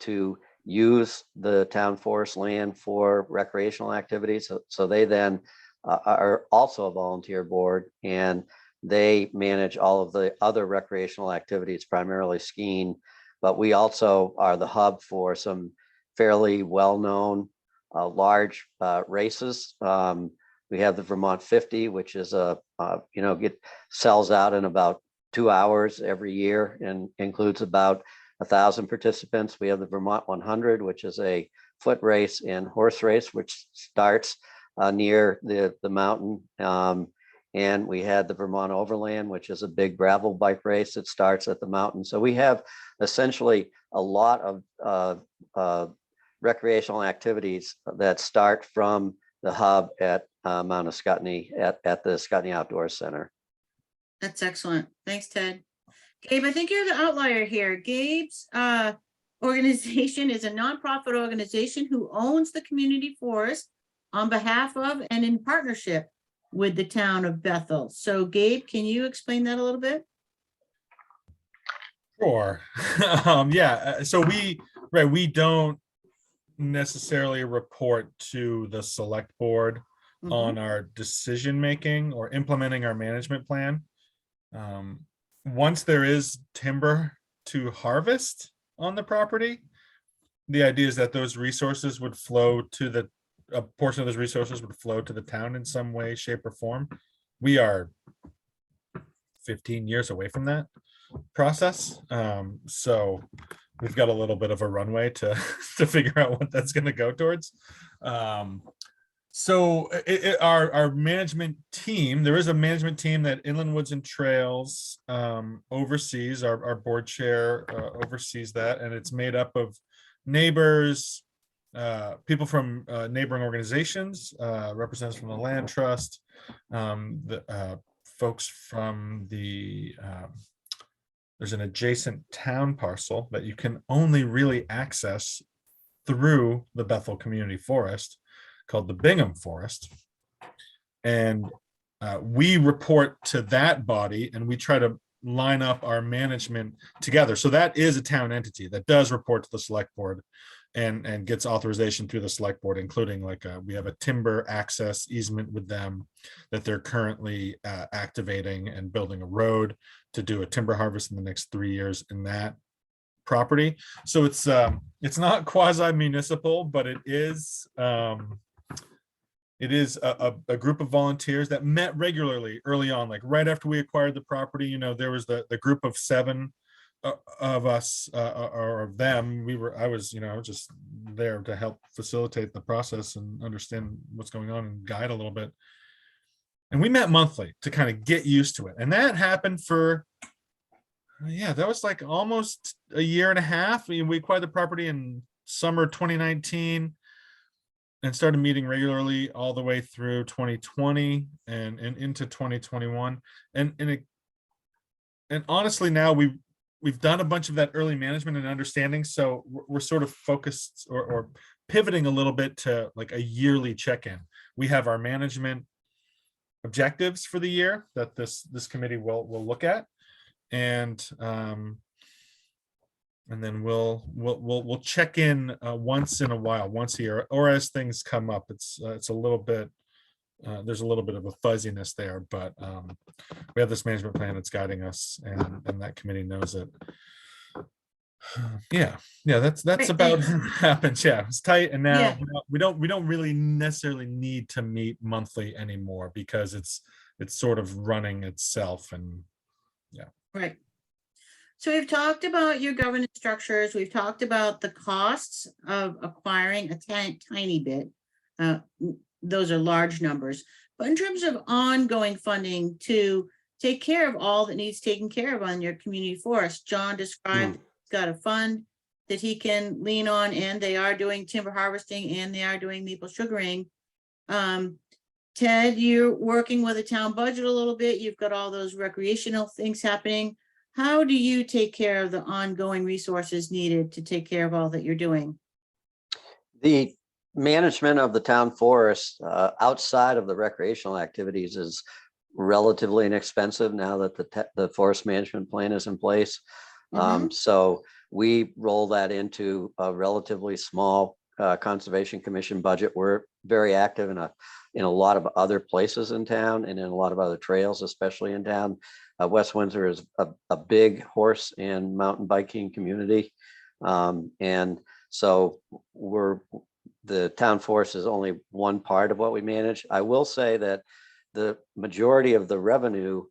D: to use the town forest land for recreational activities. So they then are also a volunteer board, and they manage all of the other recreational activities, primarily skiing. But we also are the hub for some fairly well-known large races. We have the Vermont 50, which is sells out in about 2 hours every year and includes about 1,000 participants. We have the Vermont 100, which is a foot race and horse race, which starts near the mountain. And we had the Vermont Overland, which is a big gravel bike race that starts at the mountain. So we have essentially a lot of recreational activities that start from the hub at Mount Ascutney at the Ascutney Outdoor Center.
B: That's excellent. Thanks, Ted. Gabe, I think you're the outlier here. Gabe's organization is a nonprofit organization who owns the community forest on behalf of and in partnership with the town of Bethel. So Gabe, can you explain that a little bit?
E: Sure. So we don't necessarily report to the select board on our decision making or implementing our management plan. Once there is timber to harvest on the property, the idea is that those resources would flow to a portion of those resources would flow to the town in some way, shape, or form. We are 15 years away from that process. So we've got a little bit of a runway to figure out what that's going to go towards. So our management team, there is a management team that Inland Woods and Trails oversees. Our board chair oversees that, and it's made up of neighbors, people from neighboring organizations, representatives from the Land Trust, the folks from the there's an adjacent town parcel that you can only really access through the Bethel Community Forest, called the Bingham Forest. And we report to that body, and we try to line up our management together. So that is a town entity that does report to the select board. and gets authorization through the select board, including like we have a timber access easement with them that they're currently activating and building a road to do a timber harvest in the next 3 years in that property. So it's not quasi municipal, but it is a group of volunteers that met regularly early on, like right after we acquired the property. You know, there was the group of 7 of us or of them. I was, you know, just there to help facilitate the process and understand what's going on and guide a little bit. And we met monthly to kind of get used to it. And that happened for, yeah, that was like almost a year and a half. We acquired the property in summer 2019 and started meeting regularly all the way through 2020 and into 2021. And honestly, now we've done a bunch of that early management and understanding. So we're sort of focused or pivoting a little bit to like a yearly check-in. We have our management objectives for the year that this committee will look at. And then we'll check in once in a while, once a year, or as things come up. It's a little bit, there's a little bit of a fuzziness there, but we have this management plan that's guiding us, and that committee knows it. Yeah, that's
B: Great,
E: about
B: thanks.
E: what happens. Yeah, it's tight, and now
B: Yeah.
E: we don't really necessarily need to meet monthly anymore because it's sort of running itself. And
B: Right. So we've talked about your governance structures. We've talked about the costs of acquiring a tiny bit. Those are large numbers. But in terms of ongoing funding to take care of all that needs taken care of on your community forest, John described he's got a fund that he can lean on, and they are doing timber harvesting and they are doing maple sugaring. Ted, you're working with a town budget a little bit. You've got all those recreational things happening. How do you take care of the ongoing resources needed to take care of all that you're doing?
D: The management of the town forest outside of the recreational activities is relatively inexpensive now that the forest management plan is in place. So we roll that into a relatively small conservation commission budget. We're very active in a lot of other places in town and in a lot of other trails, especially in town. West Windsor is a big horse and mountain biking community. And so the town forest is only one part of what we manage. I will say that the majority of the revenue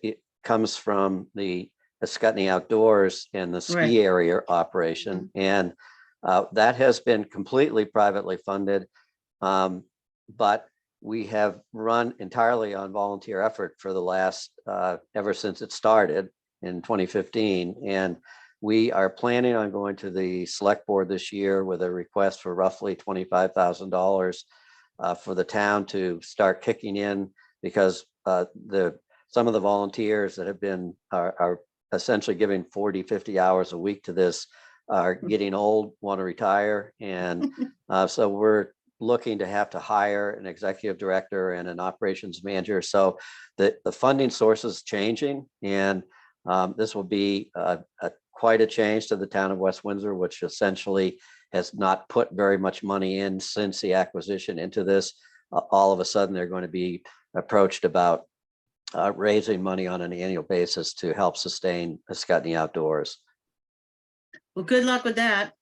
D: it comes from the Ascutney Outdoors and the ski area operation. And that has been completely privately funded. But we have run entirely on volunteer effort for the last, ever since it started in 2015. And we are planning on going to the select board this year with a request for roughly $25,000 for the town to start kicking in, because some of the volunteers that have been are essentially giving 40, 50 hours a week to this are getting old, want to retire. And so we're looking to have to hire an executive director and an operations manager. So the funding source is changing, and this will be quite a change to the town of West Windsor, which essentially has not put very much money in since the acquisition into this. All of a sudden, they're going to be approached about raising money on an annual basis to help sustain Ascutney Outdoors.
B: Well, good luck with that.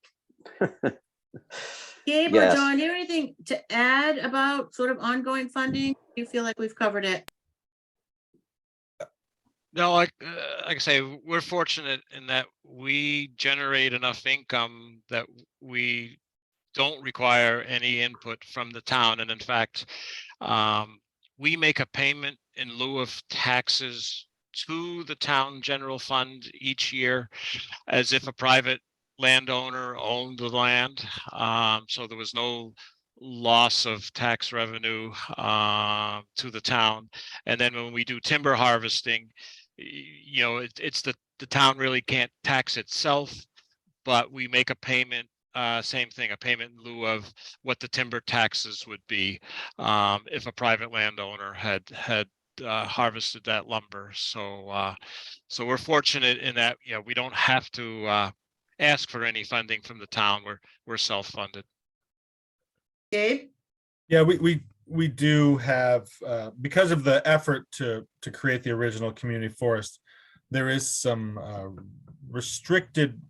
B: Gabe or John, do you have anything to add about sort of ongoing funding? Do you feel like we've covered it?
C: No, like I say, we're fortunate in that we generate enough income that we don't require any input from the town. And in fact, we make a payment in lieu of taxes to the town general fund each year, as if a private landowner owned the land. So there was no loss of tax revenue to the town. And then when we do timber harvesting, you know, it's the town really can't tax itself, but we make a payment, same thing, a payment in lieu of what the timber taxes would be if a private landowner had harvested that lumber. So so we're fortunate in that, you know, we don't have to ask for any funding from the town. We're self-funded.
B: Gabe?
E: Yeah, we do have, because of the effort to create the original community forest, there is some restricted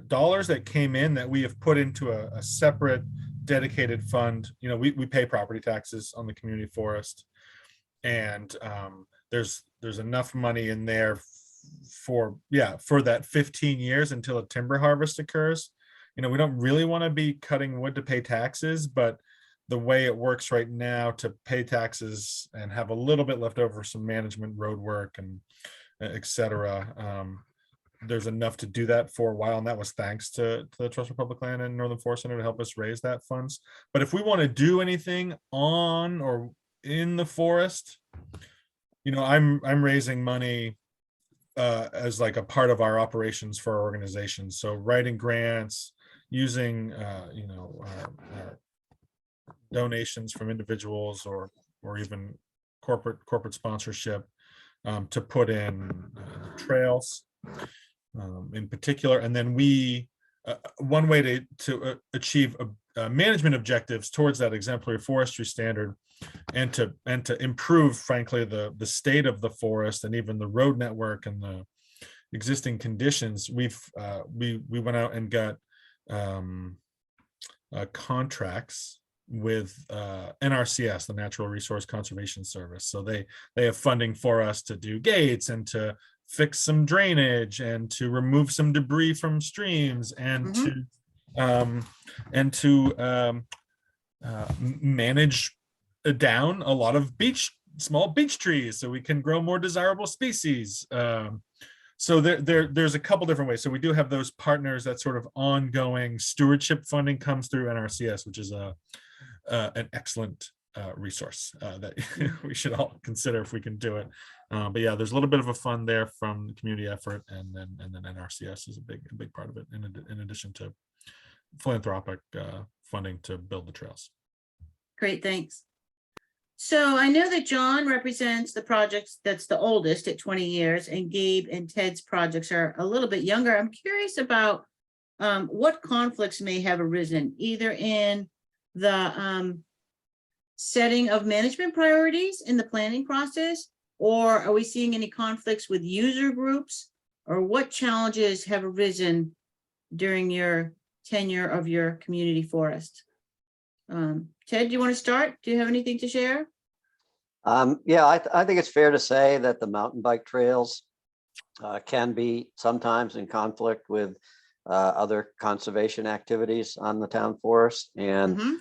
E: dollars that came in that we have put into a separate dedicated fund. You know, we pay property taxes on the community forest, and there's enough money in there for that 15 years until a timber harvest occurs. You know, we don't really want to be cutting wood to pay taxes, but the way it works right now to pay taxes and have a little bit left over for some management, road work, and et cetera, there's enough to do that for a while, and that was thanks to the Trust for Public Land and Northern Forest Center to help us raise that funds. But if we want to do anything on or in the forest, you know, I'm raising money as like a part of our operations for our organization. So writing grants, using donations from individuals or even corporate sponsorship to put in trails in particular. And then one way to achieve management objectives towards that exemplary forestry standard and to improve, frankly, the state of the forest and even the road network and the existing conditions, we went out and got contracts with NRCS, the Natural Resource Conservation Service. So they have funding for us to do gates and to fix some drainage and to remove some debris from streams and to manage down a lot of small beech trees so we can grow more desirable species. So there's a couple different ways. So we do have those partners. That sort of ongoing stewardship funding comes through NRCS, which is an excellent resource that we should all consider if we can do it. But yeah, there's a little bit of a fund there from the community effort, and then NRCS is a big part of it, in addition to philanthropic funding to build the trails.
B: Great, thanks. So I know that John represents the projects that's the oldest at 20 years, and Gabe and Ted's projects are a little bit younger. I'm curious about what conflicts may have arisen, either in the setting of management priorities in the planning process, or are we seeing any conflicts with user groups, or what challenges have arisen during your tenure of your community forest? Ted, do you want to start? Do you have anything to share?
D: Yeah, I think it's fair to say that the mountain bike trails can be sometimes in conflict with other conservation activities on the town forest. And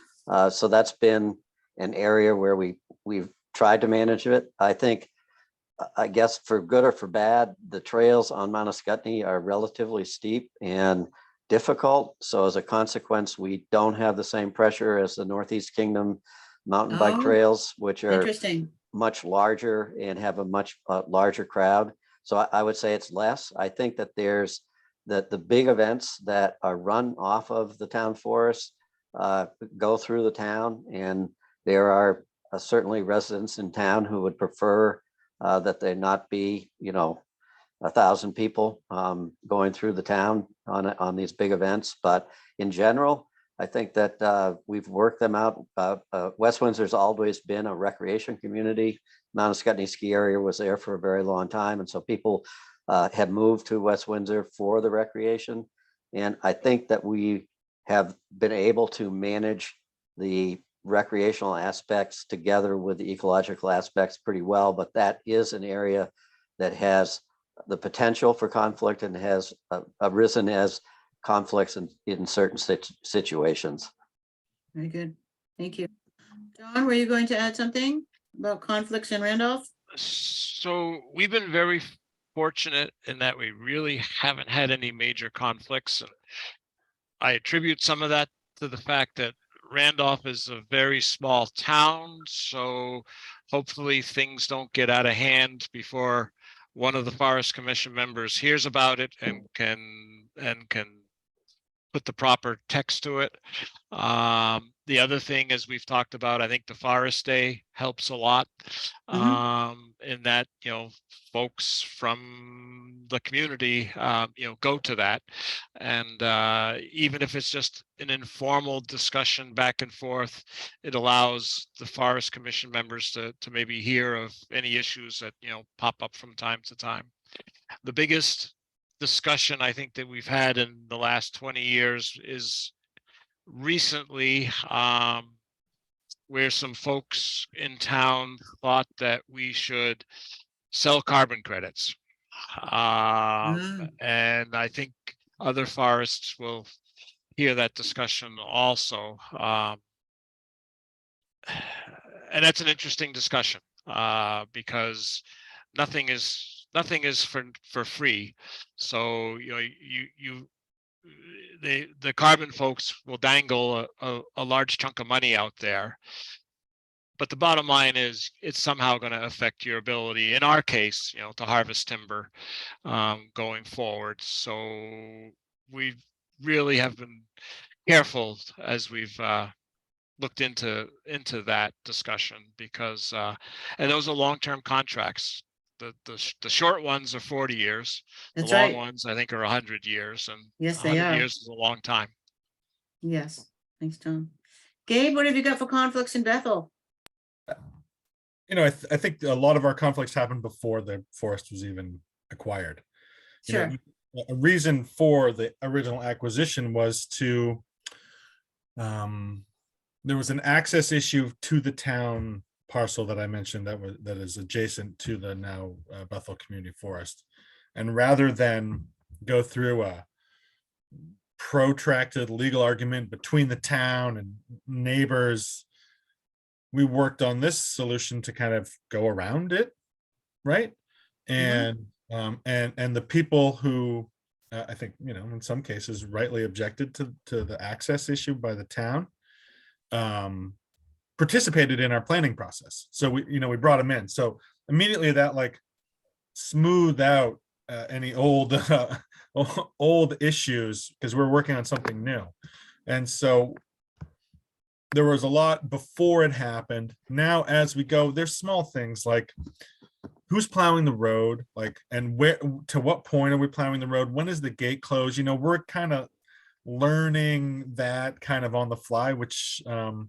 D: so that's been an area where we've tried to manage it. I guess for good or for bad, the trails on Mount Ascutney are relatively steep and difficult. So as a consequence, we don't have the same pressure as the Northeast Kingdom mountain bike trails, which are much larger and have a much larger crowd. So I would say it's less. I think that there's the big events that are run off of the town forest go through the town, and there are certainly residents in town who would prefer that they not be, 1,000 people going through the town on these big events. But in general, I think that we've worked them out. West Windsor's always been a recreation community. Mount Ascutney ski area was there for a very long time, and so people have moved to West Windsor for the recreation. And I think that we have been able to manage the recreational aspects together with the ecological aspects pretty well, but that is an area that has the potential for conflict and has arisen as conflicts in certain situations.
B: Very good. Thank you. John, were you going to add something about conflicts in Randolph?
C: So we've been very fortunate in that we really haven't had any major conflicts. I attribute some of that to the fact that Randolph is a very small town, so hopefully things don't get out of hand before one of the Forest Commission members hears about it and can put the proper text to it. The other thing, as we've talked about, I think the Forest Day helps a lot. In that, folks from the community, go to that. And even if it's just an informal discussion back and forth, it allows the Forest Commission members to maybe hear of any issues that, pop up from time to time. The biggest discussion I think that we've had in the last 20 years is recently, where some folks in town thought that we should sell carbon credits. And I think other forests will hear that discussion also. And that's an interesting discussion, because nothing is for free. So the carbon folks will dangle a large chunk of money out there, but the bottom line is it's somehow going to affect your ability, in our case, to harvest timber going forward. So we really have been careful as we've looked into that discussion, because and those are long-term contracts. The short ones are 40 years.
B: That's
C: the long
B: right.
C: ones I think are 100 years, and
B: Yes, they
C: 100
B: are.
C: years is a long time.
B: Yes, thanks, Tom. Gabe, what have you got for conflicts in Bethel?
E: I think a lot of our conflicts happened before the forest was even acquired.
B: Sure.
E: A reason for the original acquisition was to, there was an access issue to the town parcel that I mentioned that is adjacent to the now Bethel Community Forest. And rather than go through a protracted legal argument between the town and neighbors, we worked on this solution to kind of go around it, right? And and the people who I think, in some cases rightly objected to the access issue by the town, participated in our planning process. So we brought them in. So immediately that smoothed out any old issues, because we're working on something new. And so there was a lot before it happened. Now, as we go, there's small things like who's plowing the road, and where, to what point are we plowing the road? When is the gate closed? We're kind of learning that kind of on the fly, which can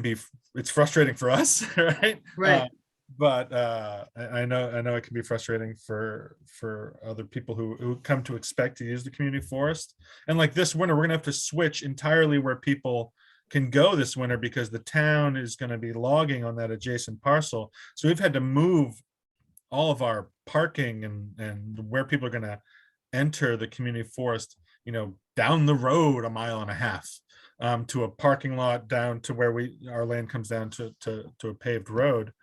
E: be, it's frustrating for us, right?
B: Right.
E: But I know it can be frustrating for other people who come to expect to use the community forest. And this winter, we're gonna have to switch entirely where people can go this winter, because the town is going to be logging on that adjacent parcel. So we've had to move all of our parking and where people are going to enter the community forest, down the road 1.5 miles, to a parking lot, down to where our land comes down to a paved road.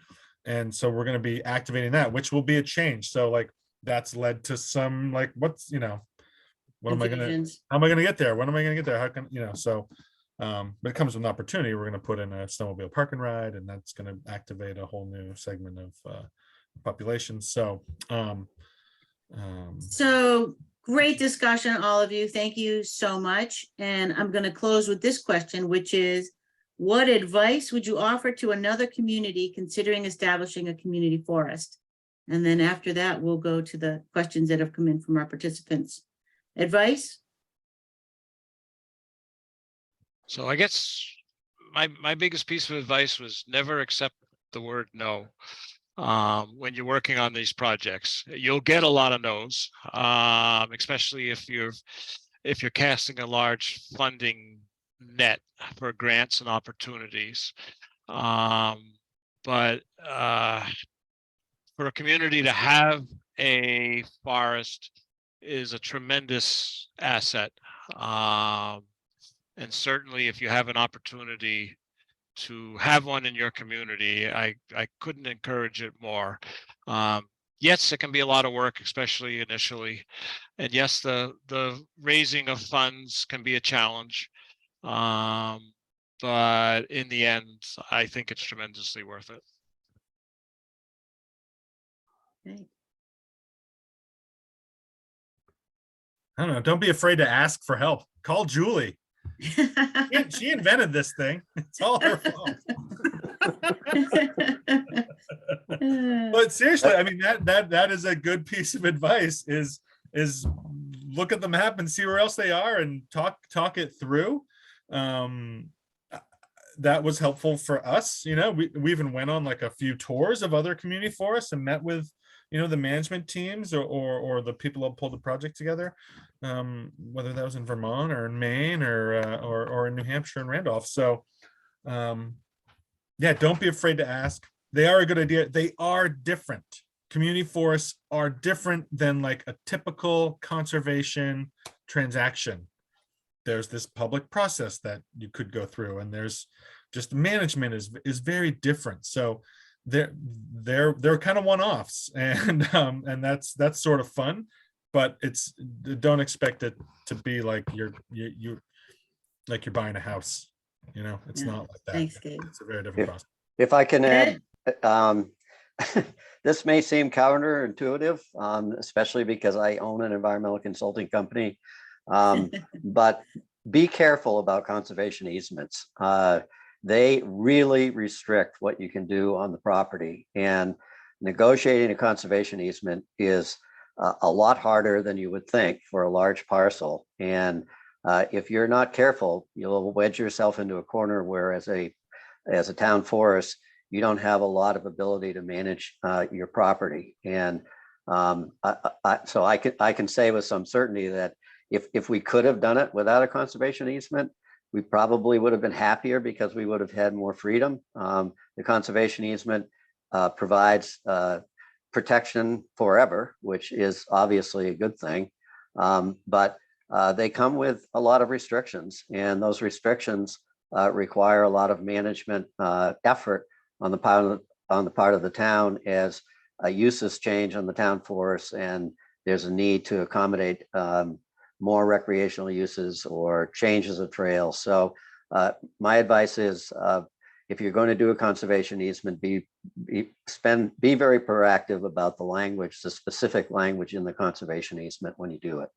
E: And so we're going to be activating that, which will be a change. So that's led to some what's what am I gonna, how am I gonna get there? When am I gonna get there? How can so but it comes with an opportunity. We're going to put in a snowmobile park and ride, and that's going to activate a whole new segment of population. So
B: so great discussion, all of you. Thank you so much. And I'm going to close with this question, which is, what advice would you offer to another community considering establishing a community forest? And then after that, we'll go to the questions that have come in from our participants. Advice?
C: So I guess my biggest piece of advice was never accept the word no. When you're working on these projects, you'll get a lot of no's, especially if you're casting a large funding net for grants and opportunities. But for a community to have a forest is a tremendous asset. And certainly if you have an opportunity to have one in your community, I couldn't encourage it more. Yes, it can be a lot of work, especially initially. And yes, the raising of funds can be a challenge. But in the end, I think it's tremendously worth it.
B: Okay.
E: I don't know. Don't be afraid to ask for help. Call Julie. She invented this thing. It's all her fault. But seriously, I mean, that is a good piece of advice, is look at the map and see where else they are and talk it through. That was helpful for us. You know, we even went on like a few tours of other community forests and met with, you know, the management teams or the people that pulled the project together, whether that was in Vermont or in Maine or in New Hampshire and Randolph. So yeah, don't be afraid to ask. They are a good idea. They are different. Community forests are different than like a typical conservation transaction. There's this public process that you could go through, and there's just management is very different. So they're kind of one-offs, and that's sort of fun, but don't expect it to be like you're buying a house. You know, it's not like that.
B: Thanks, Gabe.
E: It's a very different process.
D: If I can add, this may seem counterintuitive, especially because I own an environmental consulting company. But be careful about conservation easements. They really restrict what you can do on the property, and negotiating a conservation easement is a lot harder than you would think for a large parcel. And if you're not careful, you'll wedge yourself into a corner where as a town forest, you don't have a lot of ability to manage your property. And so I can say with some certainty that if we could have done it without a conservation easement, we probably would have been happier because we would have had more freedom. The conservation easement provides protection forever, which is obviously a good thing. But they come with a lot of restrictions, and those restrictions require a lot of management effort on the part of the town as uses change on the town forest, and there's a need to accommodate more recreational uses or changes of trails. So my advice is, if you're going to do a conservation easement, be very proactive about the language, the specific language in the conservation easement when you do it.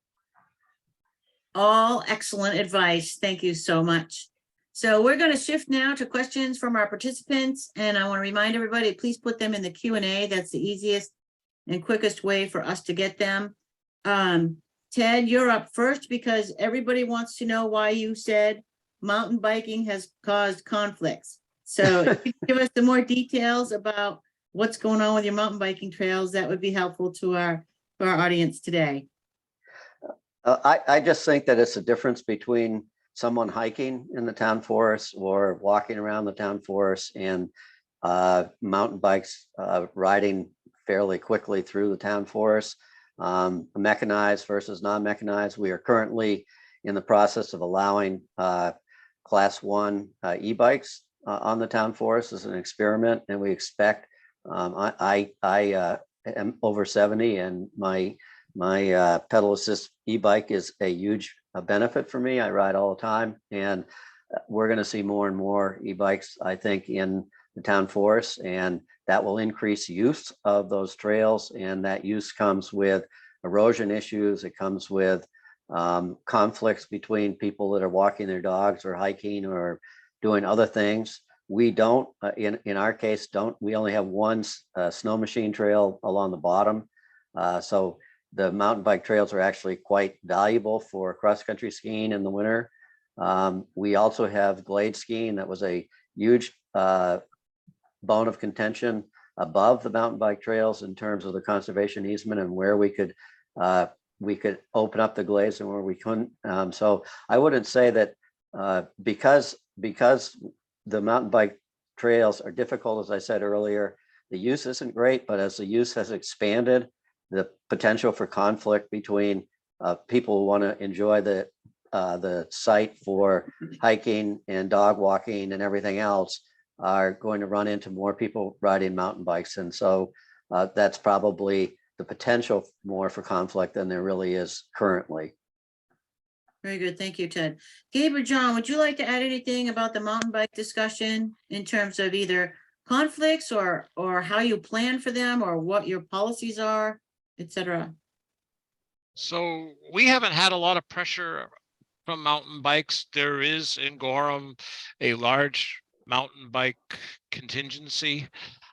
B: All excellent advice. Thank you so much. So we're going to shift now to questions from our participants, and I want to remind everybody, please put them in the Q&A. That's the easiest and quickest way for us to get them. Ted, you're up first because everybody wants to know why you said mountain biking has caused conflicts. So if you give us some more details about what's going on with your mountain biking trails, that would be helpful to our audience today.
D: I just think that it's a difference between someone hiking in the town forest or walking around the town forest, and mountain bikes riding fairly quickly through the town forest. Mechanized versus non-mechanized. We are currently in the process of allowing class 1 e-bikes on the town forest as an experiment, and we expect, I am over 70, and my pedal assist e-bike is a huge benefit for me. I ride all the time, and we're going to see more and more e-bikes, I think, in the town forest, and that will increase use of those trails. And that use comes with erosion issues. It comes with conflicts between people that are walking their dogs or hiking or doing other things. We don't, in our case, we only have one snow machine trail along the bottom. So the mountain bike trails are actually quite valuable for cross-country skiing in the winter. We also have glade skiing. That was a huge bone of contention above the mountain bike trails in terms of the conservation easement and where we could open up the glades and where we couldn't. So I wouldn't say that because the mountain bike trails are difficult, as I said earlier, the use isn't great, but as the use has expanded, the potential for conflict between people who want to enjoy the site for hiking and dog walking and everything else are going to run into more people riding mountain bikes. And so that's probably the potential more for conflict than there really is currently.
B: Very good. Thank you, Ted. Gabe or John, would you like to add anything about the mountain bike discussion in terms of either conflicts or how you plan for them or what your policies are, etc.?
C: So we haven't had a lot of pressure from mountain bikes. There is in Gorham a large mountain bike contingency.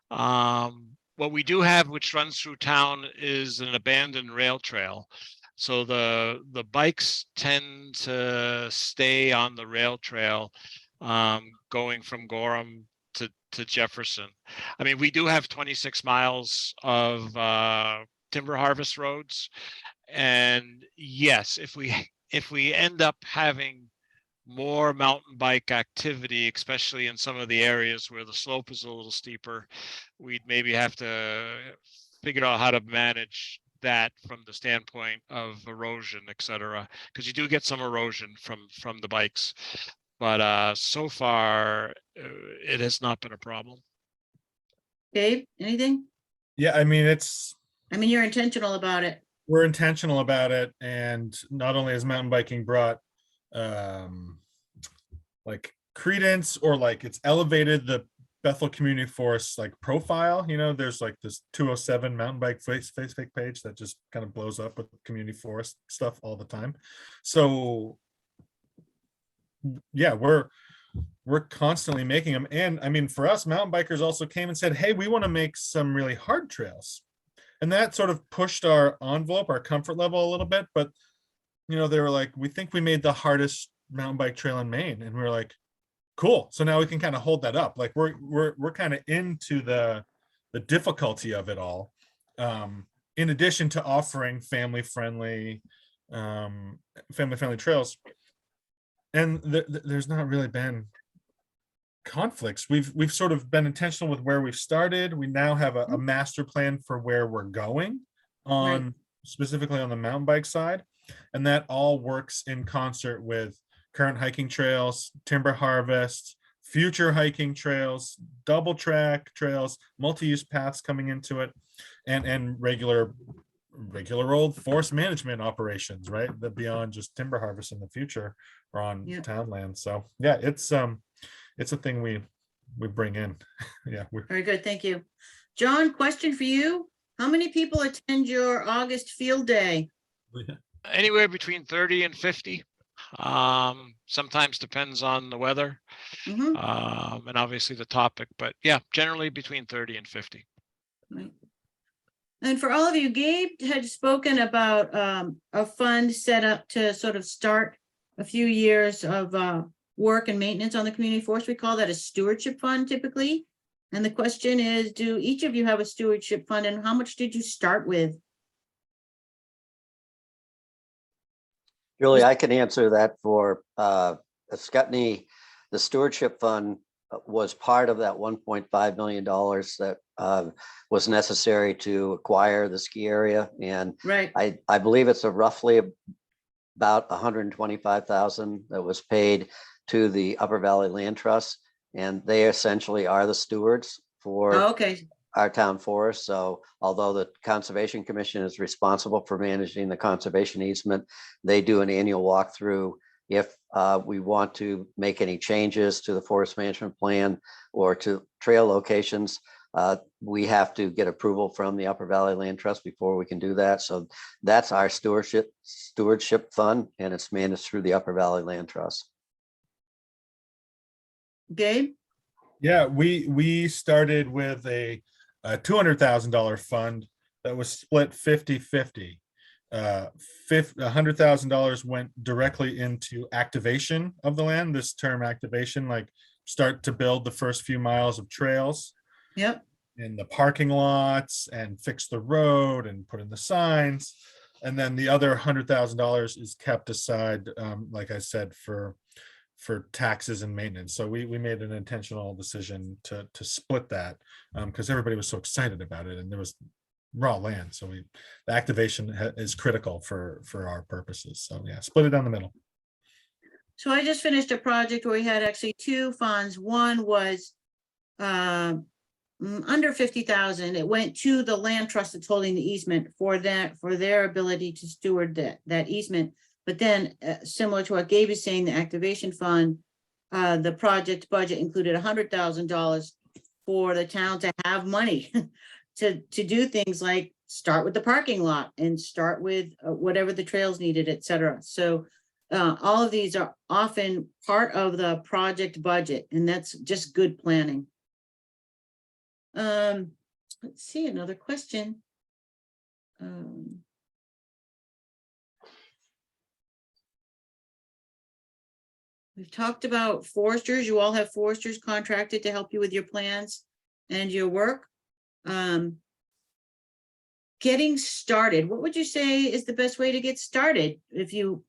C: What we do have, which runs through town, is an abandoned rail trail. So the bikes tend to stay on the rail trail, going from Gorham to Jefferson. I mean, we do have 26 miles of timber harvest roads. And yes, if we end up having more mountain bike activity, especially in some of the areas where the slope is a little steeper, we'd maybe have to figure out how to manage that from the standpoint of erosion, et cetera, because you do get some erosion from the bikes. But so far, it has not been a problem.
B: Gabe, anything?
E: Yeah, I mean,
B: I mean, you're intentional about it.
E: we're intentional about it, and not only has mountain biking brought like credence, or like it's elevated the Bethel Community Forest like profile. You know, there's like this 207 mountain bike Facebook page that just kind of blows up with community forest stuff all the time. So yeah, we're constantly making them. And I mean, for us, mountain bikers also came and said, hey, we want to make some really hard trails. And that sort of pushed our envelope, our comfort level a little bit. But, you know, they were like, we think we made the hardest mountain bike trail in Maine. And we were like, cool. So now we can kind of hold that up. Like we're kind of into the difficulty of it all. In addition to offering family-friendly trails. And there's not really been conflicts. We've sort of been intentional with where we've started. We now have a master plan for where we're going on,
B: Right.
E: specifically on the mountain bike side. And that all works in concert with current hiking trails, timber harvest, future hiking trails, double track trails, multi-use paths coming into it, and regular old forest management operations, right? That beyond just timber harvest in the future or on
B: Yeah.
E: town land. So yeah, it's a thing we bring in. Yeah.
B: Very good. Thank you. John, question for you. How many people attend your August field day?
C: Anywhere between 30 and 50. Sometimes depends on the weather,
B: Mhm.
C: and obviously the topic, but yeah, generally between 30 and 50.
B: Right. And for all of you, Gabe had spoken about a fund set up to sort of start a few years of work and maintenance on the community forest. We call that a stewardship fund typically. And the question is, do each of you have a stewardship fund, and how much did you start with?
D: Julie, I can answer that for Ascutney. The stewardship fund was part of that $1.5 million that was necessary to acquire the ski area. And
B: Right.
D: I believe it's roughly about $125,000 that was paid to the Upper Valley Land Trust. And they essentially are the stewards for
B: Oh, okay.
D: our town forest. So although the Conservation Commission is responsible for managing the conservation easement, they do an annual walkthrough. If we want to make any changes to the forest management plan or to trail locations, we have to get approval from the Upper Valley Land Trust before we can do that. So that's our stewardship fund, and it's managed through the Upper Valley Land Trust.
B: Gabe?
E: Yeah, we started with a $200,000 fund that was split 50-50. $100,000 went directly into activation of the land. This term activation, like start to build the first few miles of trails.
B: Yep.
E: In the parking lots and fix the road and put in the signs. And then the other $100,000 is kept aside, like I said, for taxes and maintenance. So we made an intentional decision to split that because everybody was so excited about it, and there was raw land. So the activation is critical for our purposes. So yeah, split it down the middle.
B: So I just finished a project where we had actually two funds. One was under 50,000. It went to the land trust that's holding the easement for their ability to steward that easement. But then similar to what Gabe is saying, the activation fund, the project budget included $100,000 for the town to have money to do things like start with the parking lot and start with whatever the trails needed, et cetera. So all of these are often part of the project budget, and that's just good planning. Let's see, another question. We've talked about foresters. You all have foresters contracted to help you with your plans and your work. Getting started, what would you say is the best way to get started? If you,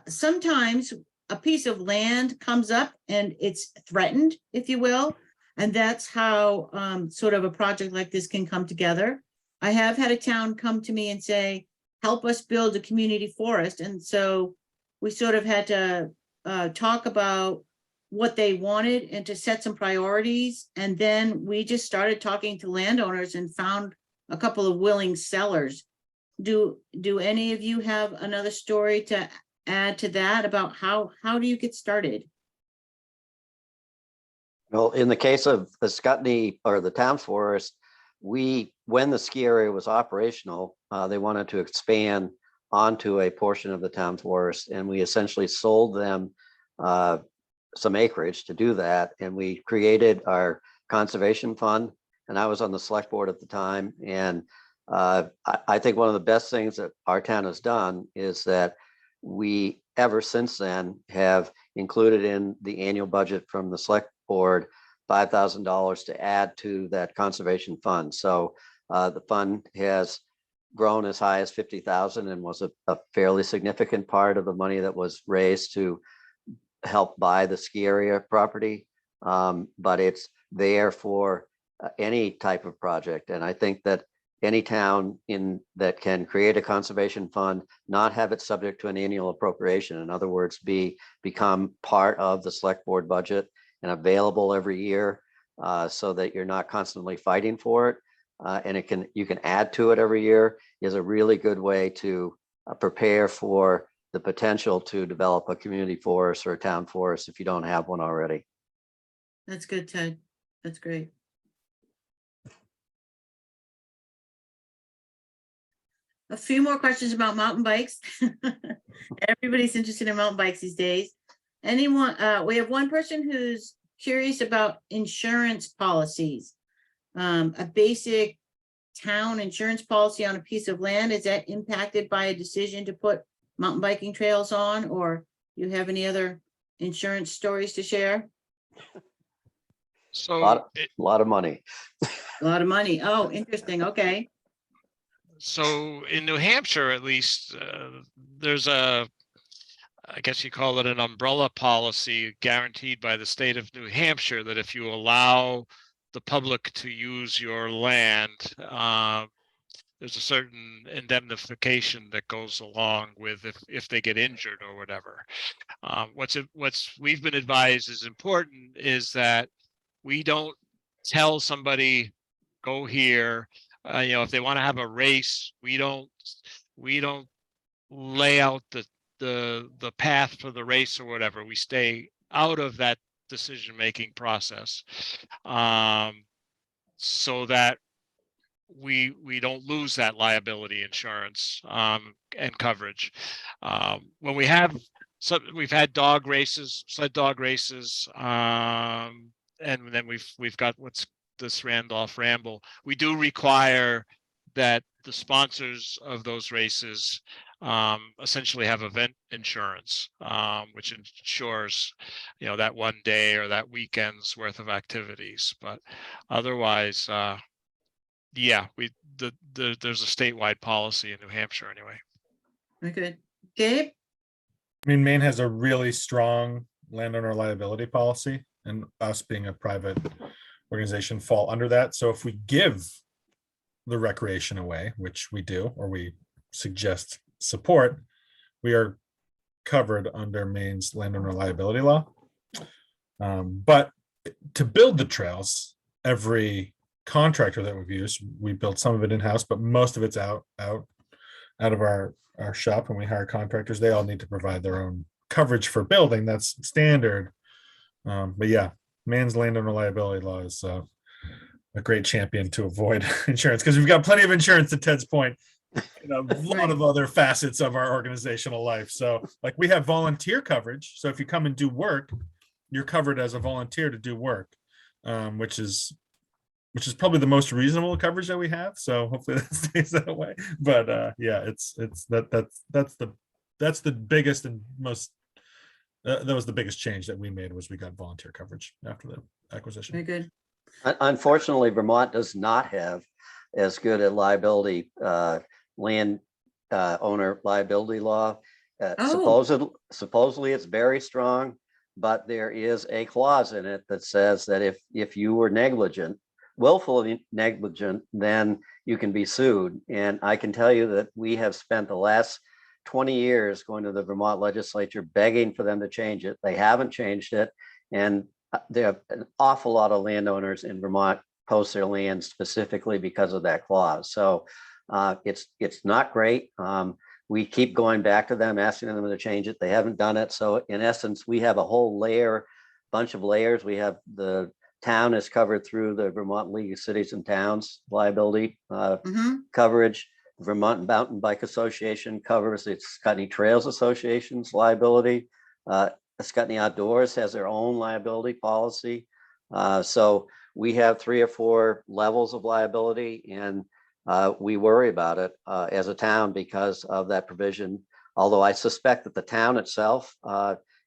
B: sometimes a piece of land comes up and it's threatened, if you will, and that's how sort of a project like this can come together. I have had a town come to me and say, help us build a community forest. And so we sort of had to talk about what they wanted and to set some priorities. And then we just started talking to landowners and found a couple of willing sellers. Do any of you have another story to add to that about how do you get started?
D: Well, in the case of the Ascutney or the town forest, when the ski area was operational, they wanted to expand onto a portion of the town forest, and we essentially sold them some acreage to do that. And we created our conservation fund, and I was on the select board at the time. And I think one of the best things that our town has done is that we ever since then have included in the annual budget from the select board $5,000 to add to that conservation fund. So the fund has grown as high as 50,000 and was a fairly significant part of the money that was raised to help buy the ski area property. But it's there for any type of project. And I think that any town that can create a conservation fund, not have it subject to an annual appropriation, in other words, become part of the select board budget and available every year, so that you're not constantly fighting for it. And you can add to it every year, is a really good way to prepare for the potential to develop a community forest or a town forest if you don't have one already.
B: That's good, Ted. That's great. A few more questions about mountain bikes. Everybody's interested in mountain bikes these days. Anyone, we have one person who's curious about insurance policies. A basic town insurance policy on a piece of land, is that impacted by a decision to put mountain biking trails on, or you have any other insurance stories to share?
C: So
D: A lot of money.
B: A lot of money. Oh, interesting. Okay.
C: So in New Hampshire, at least, there's I guess you call it an umbrella policy guaranteed by the state of New Hampshire that if you allow the public to use your land, there's a certain indemnification that goes along with if they get injured or whatever. What's we've been advised is important is that we don't tell somebody go here. If they want to have a race, we don't lay out the path for the race or whatever. We stay out of that decision-making process, so that we don't lose that liability insurance and coverage. When we've had dog races, sled dog races, and then we've got what's this Randolph Ramble. We do require that the sponsors of those races essentially have event insurance, which ensures, that one day or that weekend's worth of activities. But otherwise, yeah, there's a statewide policy in New Hampshire anyway.
B: Very good. Gabe?
E: I mean, Maine has a really strong landowner liability policy, and us being a private organization fall under that. So if we give the recreation away, which we do, or we suggest support, we are covered under Maine's landowner liability law. But to build the trails, every contractor that we've used, we build some of it in-house, but most of it's out of our shop. When we hire contractors, they all need to provide their own coverage for building. That's standard. But yeah, Maine's landowner liability law is a great champion to avoid insurance, because we've got plenty of insurance, to Ted's point, in a lot of other facets of our organizational life. So like we have volunteer coverage. So if you come and do work, you're covered as a volunteer to do work, which is probably the most reasonable coverage that we have. So hopefully that stays that way. But yeah, that's the biggest and most that was the biggest change that we made, was we got volunteer coverage after the acquisition.
B: Very good.
D: Unfortunately, Vermont does not have as good a liability, land owner liability law. Supposedly it's very strong, but there is a clause in it that says that if you were negligent, willfully negligent, then you can be sued. And I can tell you that we have spent the last 20 years going to the Vermont legislature begging for them to change it. They haven't changed it. And there are an awful lot of landowners in Vermont post their land specifically because of that clause. So it's not great. We keep going back to them, asking them to change it. They haven't done it. So in essence, we have a whole bunch of layers. We have the town is covered through the Vermont League of Cities and Towns liability coverage. Vermont Mountain Bike Association covers the Ascutney Trails Association's liability. Ascutney Outdoors has their own liability policy. So we have 3 or 4 levels of liability, and we worry about it as a town because of that provision. Although I suspect that the town itself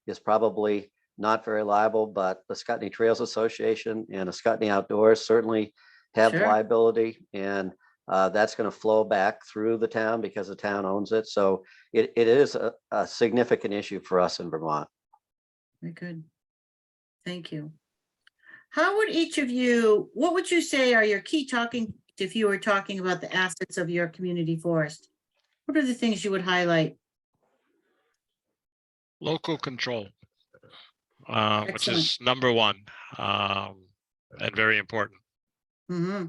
D: is probably not very liable, but the Ascutney Trails Association and Ascutney Outdoors certainly have liability, and that's going to flow back through the town because the town owns it. So it is a significant issue for us in Vermont.
B: Very good. Thank you. How would each of you, what would you say are your key talking, if you were talking about the assets of your community forest? What are the things you would highlight?
C: Local control, which is number one, and very important.
B: Mm-hmm.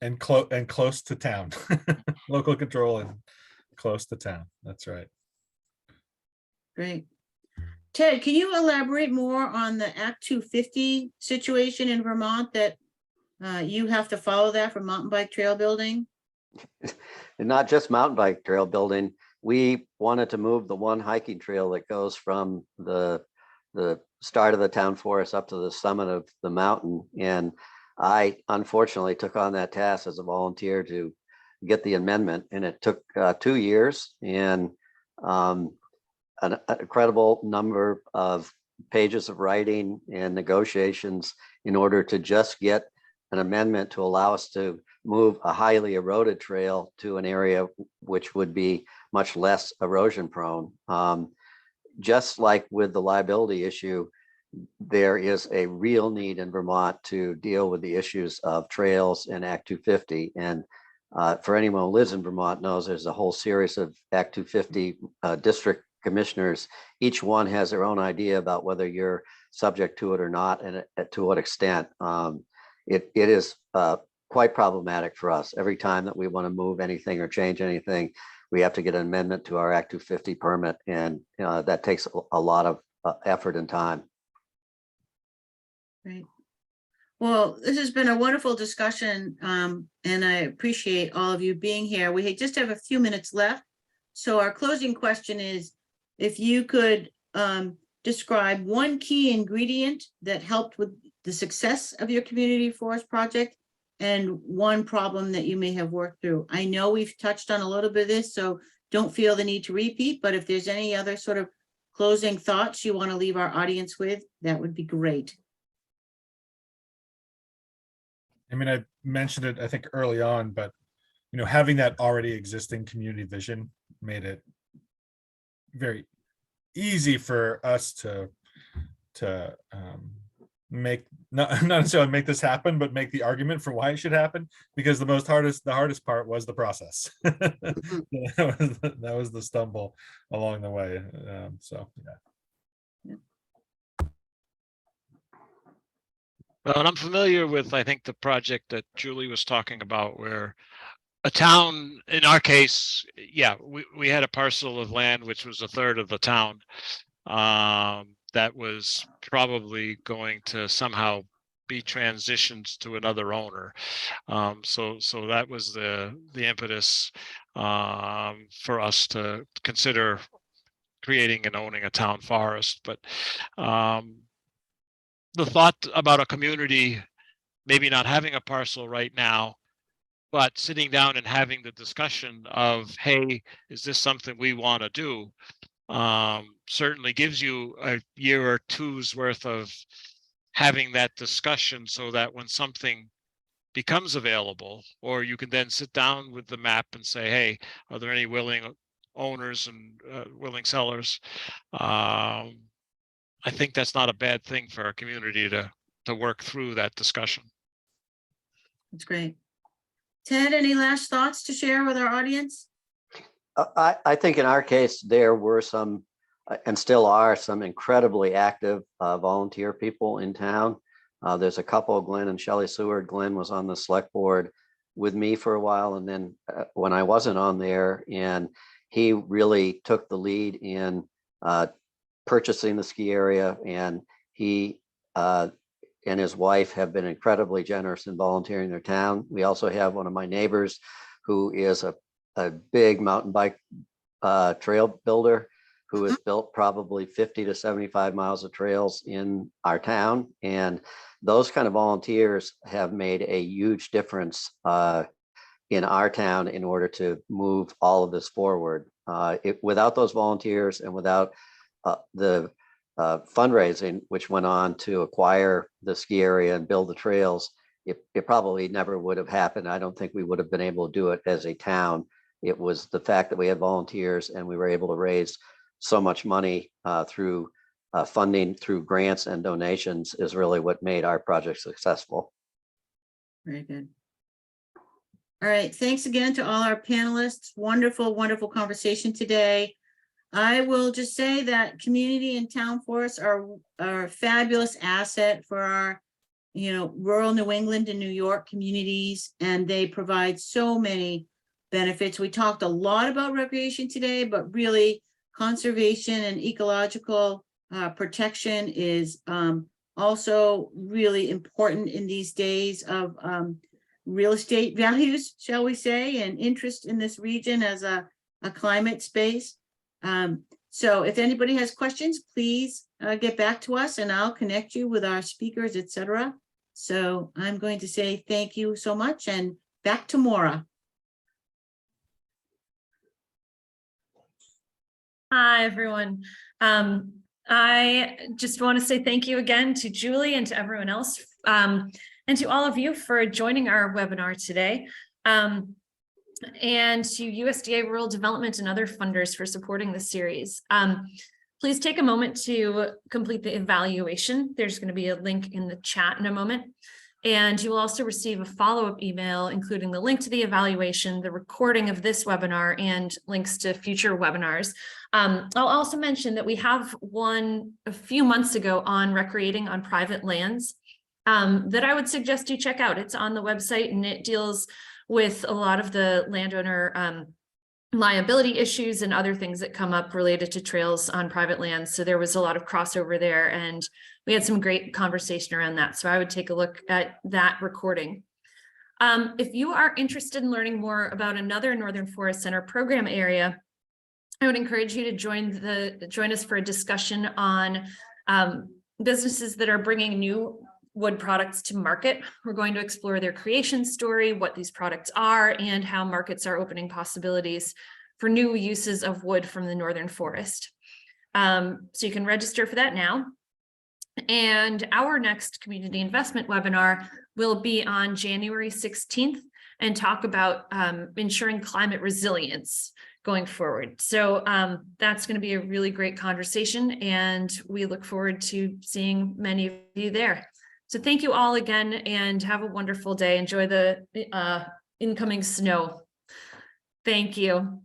E: And close to town. Local control and close to town. That's right.
B: Great. Ted, can you elaborate more on the Act 250 situation in Vermont that you have to follow that for mountain bike trail building?
D: And not just mountain bike trail building. We wanted to move the one hiking trail that goes from the start of the town forest up to the summit of the mountain. And I unfortunately took on that task as a volunteer to get the amendment, and it took 2 years and an incredible number of pages of writing and negotiations in order to just get an amendment to allow us to move a highly eroded trail to an area which would be much less erosion prone. Just like with the liability issue, there is a real need in Vermont to deal with the issues of trails and Act 250. And for anyone who lives in Vermont knows there's a whole series of Act 250 district commissioners. Each one has their own idea about whether you're subject to it or not, and to what extent. It is quite problematic for us. Every time that we want to move anything or change anything, we have to get an amendment to our Act 250 permit, and that takes a lot of effort and time.
B: Right. Well, this has been a wonderful discussion, and I appreciate all of you being here. We just have a few minutes left. So our closing question is, if you could describe one key ingredient that helped with the success of your community forest project and one problem that you may have worked through. I know we've touched on a little bit of this, so don't feel the need to repeat, but if there's any other sort of closing thoughts you want to leave our audience with, that would be great.
E: I mean, I mentioned it, I think, early on, but having that already existing community vision made it very easy for us to make not necessarily make this happen, but make the argument for why it should happen, because the hardest part was the process. that was the stumble along the way. So yeah.
C: Well, and I'm familiar with, I think, the project that Julie was talking about, where a town, in our case, yeah, we had a parcel of land which was a third of the town, that was probably going to somehow be transitioned to another owner. So that was the impetus for us to consider creating and owning a town forest. But the thought about a community maybe not having a parcel right now, but sitting down and having the discussion of, hey, is this something we want to do? Certainly gives you a year or two's worth of having that discussion, so that when something becomes available, or you can then sit down with the map and say, hey, are there any willing owners and willing sellers? I think that's not a bad thing for our community to work through that discussion.
B: That's great. Ted, any last thoughts to share with our audience?
D: I think in our case, there were some, and still are, some incredibly active volunteer people in town. There's a couple, Glenn and Shelley Seward. Glenn was on the select board with me for a while, and then when I wasn't on there, and he really took the lead in purchasing the ski area, and he and his wife have been incredibly generous in volunteering their town. We also have one of my neighbors who is a big mountain bike trail builder who has built probably 50 to 75 miles of trails in our town. And those kind of volunteers have made a huge difference in our town in order to move all of this forward. Without those volunteers and without the fundraising, which went on to acquire the ski area and build the trails, it probably never would have happened. I don't think we would have been able to do it as a town. It was the fact that we had volunteers and we were able to raise so much money through funding, through grants and donations, is really what made our project successful.
B: Very good. All right, thanks again to all our panelists. Wonderful, wonderful conversation today. I will just say that community and town forests are a fabulous asset for our, rural New England and New York communities, and they provide so many benefits. We talked a lot about recreation today, but really conservation and ecological protection is also really important in these days of real estate values, shall we say, and interest in this region as a climate space. So if anybody has questions, please get back to us and I'll connect you with our speakers, etc. So I'm going to say thank you so much, and back to Maura.
A: Hi, everyone. I just want to say thank you again to Julie and to everyone else, and to all of you for joining our webinar today, and to USDA Rural Development and other funders for supporting the series. Please take a moment to complete the evaluation. There's going to be a link in the chat in a moment. And you will also receive a follow-up email, including the link to the evaluation, the recording of this webinar, and links to future webinars. I'll also mention that we have one a few months ago on recreating on private lands that I would suggest you check out. It's on the website and it deals with a lot of the landowner liability issues and other things that come up related to trails on private lands. So there was a lot of crossover there, and we had some great conversation around that. So I would take a look at that recording. If you are interested in learning more about another Northern Forest Center program area, I would encourage you to join us for a discussion on businesses that are bringing new wood products to market. We're going to explore their creation story, what these products are, and how markets are opening possibilities for new uses of wood from the Northern Forest. So you can register for that now. And our next community investment webinar will be on January 16th and talk about ensuring climate resilience going forward. So that's going to be a really great conversation, and we look forward to seeing many of you there. So thank you all again, and have a wonderful day. Enjoy the incoming snow. Thank you.